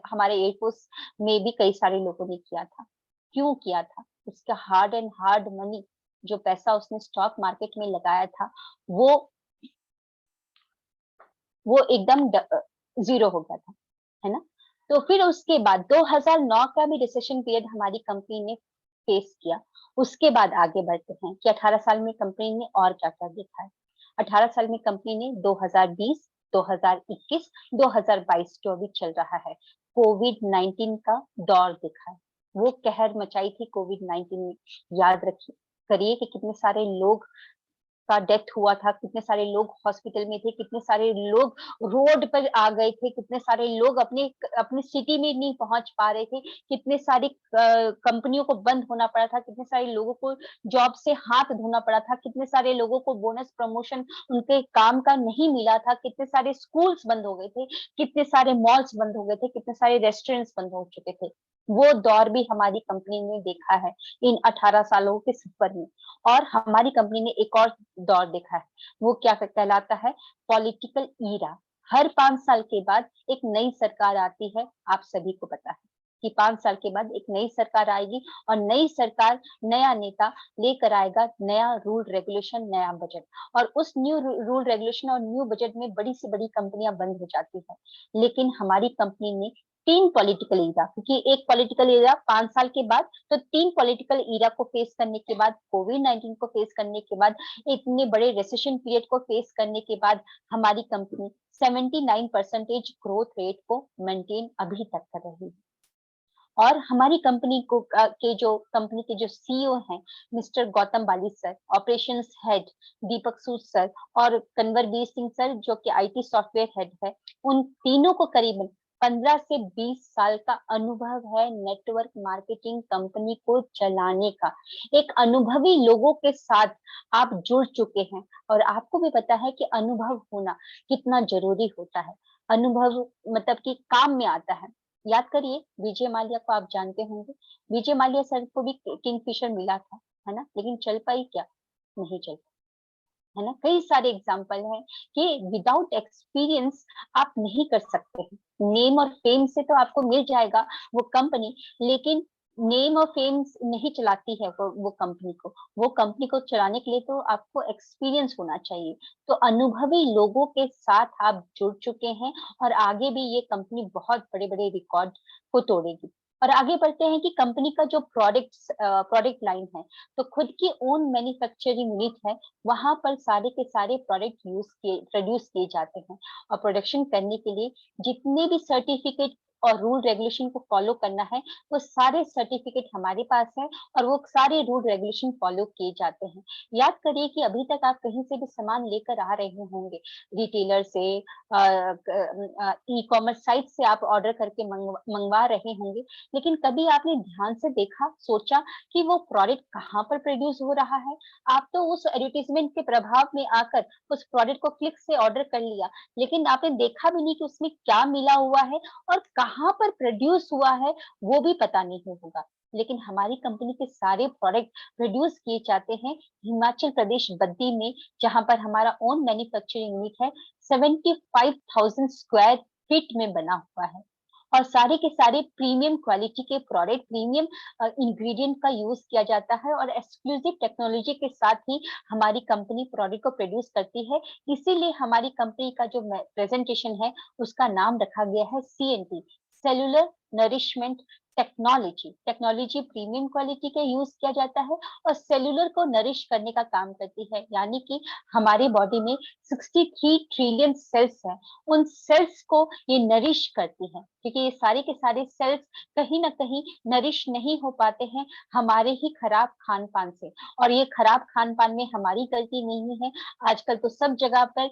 हमारे एयरफोर्स में भी कई सारे लोगों ने किया था। क्यों किया था? उसका हार्ड मनी, जो पैसा उसने स्टॉक मार्केट में लगाया था, वो एकदम जीरो हो गया था, है ना। तो फिर उसके बाद 2009 का भी रिसेशन पीरियड हमारी कंपनी ने फेस किया। उसके बाद आगे बढ़ते हैं कि 18 साल में कंपनी ने और क्या क्या देखा है। 18 साल में कंपनी ने 2020, 2021, 2022 जो अभी चल रहा है, कोविड-19 का दौर देखा है। वो कहर मचाई थी कोविड-19 ने। याद रखिए, करिए कि कितने सारे लोग का डेथ हुआ था, कितने सारे लोग हॉस्पिटल में थे, कितने सारे लोग रोड पर आ गए थे, कितने सारे लोग अपने अपनी सिटी में नहीं पहुंच पा रहे थे, कितने सारी कंपनियों को बंद होना पड़ा था, कितने सारे लोगों को जॉब से हाथ धोना पड़ा था, कितने सारे लोगों को बोनस प्रमोशन उनके काम का नहीं मिला था, कितने सारे स्कूल्स बंद हो गए थे, कितने सारे मॉल्स बंद हो गए थे, कितने सारे रेस्टोरेंट्स बंद हो चुके थे। वो दौर भी हमारी कंपनी ने देखा है इन 18 सालों के सफर में। और हमारी कंपनी ने एक और दौर देखा है, वो क्या कहलाता है, पॉलिटिकल ईरा। हर 5 साल के बाद एक नई सरकार आती है, आप सभी को पता है कि 5 साल के बाद एक नई सरकार आएगी और नई सरकार, नया नेता लेकर आएगा नया रूल रेगुलेशन, नया बजट। और उस न्यू रूल रेगुलेशन और न्यू बजट में बड़ी से बड़ी कंपनियां बंद हो जाती है। लेकिन हमारी कंपनी ने 3 पॉलिटिकल ईरा, क्योंकि एक पॉलिटिकल ईरा 5 साल के बाद, तो 3 पॉलिटिकल ईरा को फेस करने के बाद, कोविड-19 को फेस करने के बाद, इतने बड़े रिसेशन पीरियड को फेस करने के बाद, हमारी कंपनी 79% ग्रोथ रेट को मेंटेन अभी तक कर रही है। और हमारी कंपनी को कंपनी के जो सीईओ हैं, मिस्टर गौतम बाली सर, ऑपरेशंस हेड दीपक सूद सर और कन्वरवीर सिंह सर जो कि आईटी सॉफ्टवेयर हेड है, उन तीनों को करीबन 15 से 20 साल का अनुभव है नेटवर्क मार्केटिंग कंपनी को चलाने का। एक अनुभवी लोगों के साथ आप जुड़ चुके हैं और आपको भी पता है कि अनुभव होना कितना जरूरी होता है। अनुभव मतलब कि काम में आता है। याद करिए, विजय माल्या को आप जानते होंगे। विजय माल्या सर को भी किंगफिशर मिला था, है ना, लेकिन चल पाई क्या? नहीं चल, है ना। कई सारे एग्जाम्पल हैं कि विदाउट एक्सपीरियंस आप नहीं कर सकते हैं। नेम और फेम से तो आपको मिल जाएगा वो कंपनी, लेकिन नेम और फेम नहीं चलाती है वो कंपनी को। वो कंपनी को चलाने के लिए तो आपको एक्सपीरियंस होना चाहिए। तो अनुभवी लोगों के साथ आप जुड़ चुके हैं और आगे भी ये कंपनी बहुत बड़े बड़े रिकॉर्ड को तोड़ेगी। और आगे बढ़ते हैं कि कंपनी का जो प्रोडक्ट लाइन है, तो खुद की ओन मैन्युफैक्चरिंग यूनिट है, वहां पर सारे के सारे प्रोडक्ट प्रोड्यूस किए जाते हैं। और प्रोडक्शन करने के लिए जितने भी सर्टिफिकेट और रूल रेगुलेशन को फॉलो करना है, वो सारे सर्टिफिकेट हमारे पास है और वो सारे रूल रेगुलेशन फॉलो किए जाते हैं। याद करिए कि अभी तक आप कहीं से भी सामान लेकर आ रहे होंगे, रिटेलर से, ई कॉमर्स साइट से आप ऑर्डर करके मंगवा रहे होंगे, लेकिन कभी आपने ध्यान से देखा, सोचा कि वो प्रोडक्ट कहाँ पर प्रोड्यूस हो रहा है? आप तो उस एडवर्टाइजमेंट के प्रभाव में आकर उस प्रोडक्ट को क्लिक से ऑर्डर कर लिया, लेकिन आपने देखा भी नहीं कि उसमें क्या मिला हुआ है और कहाँ पर प्रोड्यूस हुआ है, वो भी पता नहीं होगा। लेकिन हमारी कंपनी के सारे प्रोडक्ट प्रोड्यूस किए जाते हैं हिमाचल प्रदेश बद्दी में, जहां पर हमारा ओन मैन्युफैक्चरिंग यूनिट है, 75,000 स्क्वायर फीट में बना हुआ है। और सारे के सारे प्रीमियम क्वालिटी के प्रोडक्ट, प्रीमियम इंग्रेडिएंट का यूज किया जाता है और एक्सक्लूसिव टेक्नोलॉजी के साथ ही हमारी कंपनी प्रोडक्ट को प्रोड्यूस करती है। इसीलिए हमारी कंपनी का जो प्रेजेंटेशन है, उसका नाम रखा गया है CNT, cellular nourishment technology premium quality का यूज किया जाता है और सेलुलर को नरिश करने का काम करती है। यानी कि हमारी बॉडी में 63 ट्रिलियन सेल्स हैं, उन सेल्स को ये नरिश करती है, क्योंकि ये सारे के सारे सेल्स कहीं ना कहीं नरिश नहीं हो पाते हैं हमारे ही खराब खान पान से। और ये खराब खान पान में हमारी गलती नहीं है। आजकल तो सब जगह पर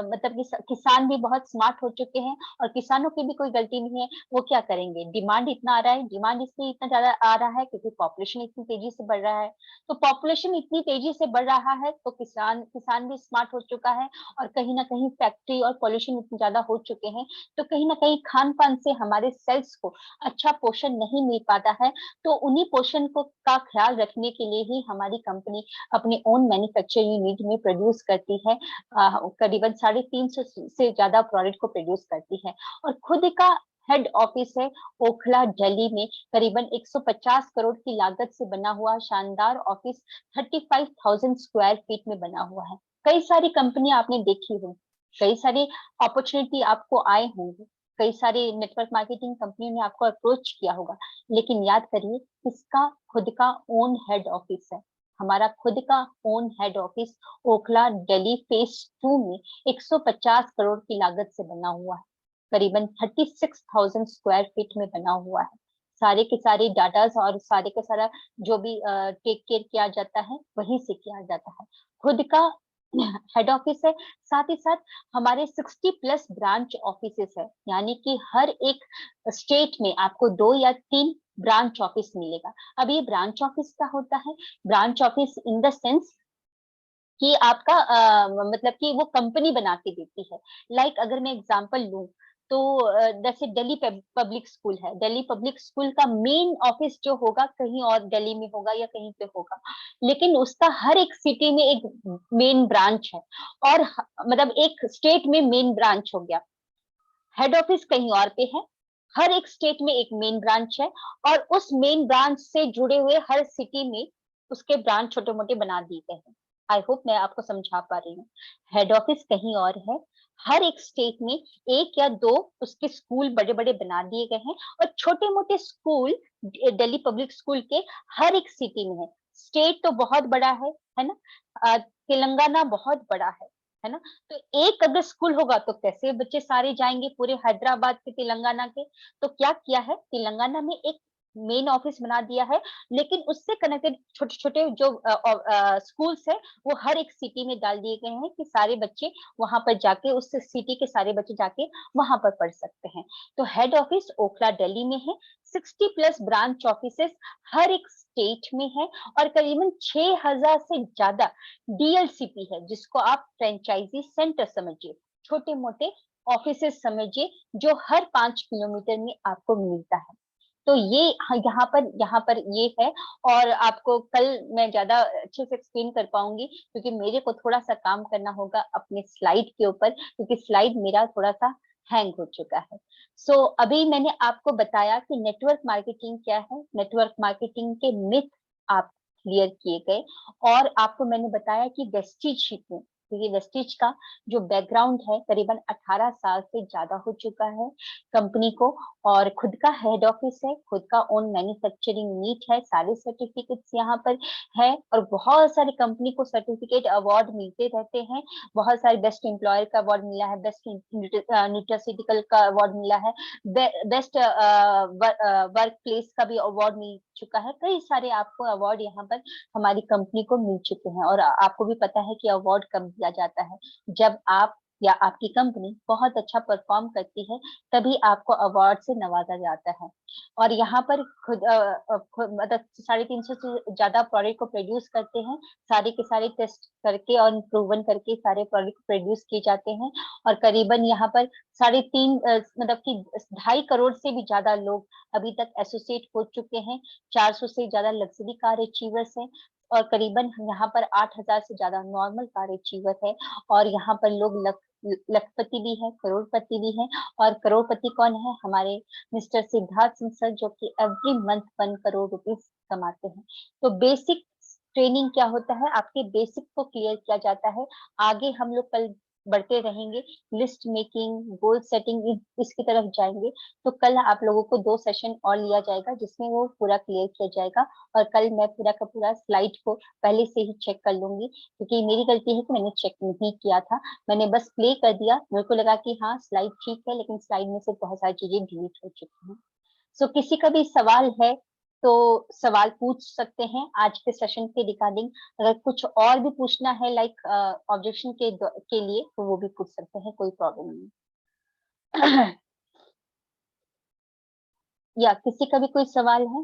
मतलब कि किसान भी बहुत स्मार्ट हो चुके हैं और किसानों की भी कोई गलती नहीं है। वो क्या करेंगे, डिमांड इतना आ रहा है, डिमांड इसलिए इतना ज्यादा आ रहा है क्योंकि पॉपुलेशन इतनी तेजी से बढ़ रहा है। तो पॉपुलेशन इतनी तेजी से बढ़ रहा है तो किसान भी स्मार्ट हो चुका है और कहीं ना कहीं फैक्ट्री और पॉल्यूशन इतने ज्यादा हो चुके हैं, तो कहीं ना कहीं खान पान से हमारे सेल्स को अच्छा पोषण नहीं मिल पाता है। तो उन्हीं पोषण को का ख्याल रखने के लिए ही हमारी कंपनी अपने ओन मैन्युफैक्चरिंग यूनिट में प्रोड्यूस करती है, करीबन 350 से ज्यादा प्रोडक्ट को प्रोड्यूस करती है। और खुद का हेड ऑफिस है ओखला दिल्ली में, करीबन 150 करोड़ की लागत से बना हुआ शानदार ऑफिस 35,000 स्क्वायर फीट में बना हुआ है। कई सारी कंपनियां आपने देखी होंगी, कई सारी अपॉर्चुनिटी आपको आए होंगे, कई सारे नेटवर्क मार्केटिंग कंपनियों ने आपको अप्रोच किया होगा, लेकिन याद करिए, इसका खुद का ओन हेड ऑफिस है। हमारा खुद का own head office Okhla Delhi phase 2 में 150 करोड़ की लागत से बना हुआ है, करीबन 36,000 स्क्वायर फीट में बना हुआ है। सारे के सारे डाटास और सारे का सारा जो भी टेक केयर किया जाता है वहीं से किया जाता है। खुद का हेड ऑफिस है, साथ ही साथ हमारे 60 प्लस ब्रांच ऑफिसेस है, यानी कि हर एक स्टेट में आपको 2 या 3 ब्रांच ऑफिस मिलेगा। अब ये ब्रांच ऑफिस क्या होता है? Branch office in the sense कि आपका मतलब कि वो कंपनी बना के देती है। लाइक अगर मैं एग्जांपल लूं तो जैसे दिल्ली पब्लिक स्कूल है, दिल्ली पब्लिक स्कूल का मेन ऑफिस जो होगा कहीं और दिल्ली में होगा या कहीं पे होगा, लेकिन उसका हर एक सिटी में एक मेन ब्रांच है, और मतलब एक स्टेट में मेन ब्रांच हो गया, हेड ऑफिस कहीं और पे है, हर एक स्टेट में एक मेन ब्रांच है, और उस मेन ब्रांच से जुड़े हुए हर सिटी में उसके ब्रांच छोटे मोटे बना दिए गए हैं। आई होप मैं आपको समझा पा रही हूँ। हेड ऑफिस कहीं और है, हर एक स्टेट में 1 या 2 उसके स्कूल बड़े बड़े बना दिए गए हैं, और छोटे मोटे स्कूल दिल्ली पब्लिक स्कूल के हर एक सिटी में है। स्टेट तो बहुत बड़ा है ना, तेलंगाना बहुत बड़ा है ना, तो एक अगर स्कूल होगा तो कैसे बच्चे सारे जाएंगे पूरे हैदराबाद के, तेलंगाना के? तो क्या किया है, तेलंगाना में एक मेन ऑफिस बना दिया है, लेकिन उससे कनेक्टेड छोटे छोटे जो स्कूल्स है वो हर एक सिटी में डाल दिए गए हैं कि सारे बच्चे वहां पर जाके, उस सिटी के सारे बच्चे जाके वहां पर पढ़ सकते हैं। तो हेड ऑफिस ओखला दिल्ली में है, 60 प्लस ब्रांच ऑफिसेस हर एक स्टेट में है, और करीबन 6000 से ज्यादा डीएलसीपी है, जिसको आप फ्रेंचाइजी सेंटर समझिए, छोटे मोटे ऑफिसेस समझिए, जो हर 5 किलोमीटर में आपको मिलता है। तो ये यहाँ पर ये है, और आपको कल मैं ज्यादा अच्छे से एक्सप्लेन कर पाऊंगी, क्योंकि मेरे को थोड़ा सा काम करना होगा अपने स्लाइड के ऊपर, क्योंकि स्लाइड मेरा थोड़ा सा हैंग हो चुका है। सो अभी मैंने आपको बताया कि नेटवर्क मार्केटिंग क्या है, नेटवर्क मार्केटिंग के मिथ आप क्लियर किए गए, और आपको मैंने बताया कि वेस्टिज क्यों, क्योंकि वेस्टिज का जो बैकग्राउंड है करीबन 18 साल से ज्यादा हो चुका है कंपनी को, और खुद का हेड ऑफिस है, खुद का ओन मैन्युफैक्चरिंग यूनिट है, सारे सर्टिफिकेट्स यहाँ पर है, और बहुत सारी कंपनी को सर्टिफिकेट अवार्ड मिलते रहते हैं। बहुत सारे बेस्ट एम्प्लॉयर का अवार्ड मिला है, बेस्ट न्यूट्रास्यूटिकल का अवार्ड मिला है, बेस्ट वर्क प्लेस का भी अवार्ड मिल चुका है। कई सारे आपको अवार्ड यहाँ पर हमारी कंपनी को मिल चुके हैं, और आपको भी पता है कि अवार्ड कब दिया जाता है, जब आप या आपकी कंपनी बहुत अच्छा परफॉर्म करती है, तभी आपको अवार्ड से नवाजा जाता है। और यहाँ पर खुद मतलब 350 से ज्यादा प्रोडक्ट को प्रोड्यूस करते हैं, सारे के सारे टेस्ट करके और प्रूवन करके सारे प्रोडक्ट प्रोड्यूस किए जाते हैं, और करीबन यहाँ पर 3.5 मतलब कि 2.5 करोड़ से भी ज्यादा लोग अभी तक एसोसिएट हो चुके हैं, 400 से ज्यादा लग्जरी कार अचीवर्स हैं, और करीबन यहाँ पर 8,000 से ज्यादा नॉर्मल कार अचीवर है, और यहाँ पर लोग लखपति भी है, करोड़पति भी है। और करोड़पति कौन है? हमारे मिस्टर सिद्धार्थ सिंह सर, जो कि एवरी मंथ 1 करोड़ रुपीज कमाते हैं। तो बेसिक ट्रेनिंग क्या होता है, आपके बेसिक को क्लियर किया जाता है। आगे हम लोग कल बढ़ते रहेंगे, लिस्ट मेकिंग, गोल सेटिंग, इसकी तरफ जाएंगे। तो कल आप लोगों को 2 सेशन और लिया जाएगा, जिसमें वो पूरा क्लियर किया जाएगा, और कल मैं पूरा का पूरा स्लाइड को पहले से ही चेक कर लूंगी, क्योंकि मेरी गलती है कि मैंने चेक नहीं किया था, मैंने बस प्ले कर दिया, मेरे को लगा कि हाँ स्लाइड ठीक है, लेकिन स्लाइड में से बहुत सारी चीजें डिलीट हो चुकी हैं। सो किसी का भी सवाल है तो सवाल पूछ सकते हैं आज के सेशन के रिगार्डिंग। अगर कुछ और भी पूछना है लाइक ऑब्जेक्शन के लिए, तो वो भी पूछ सकते हैं, कोई प्रॉब्लम नहीं। या किसी का भी कोई सवाल है?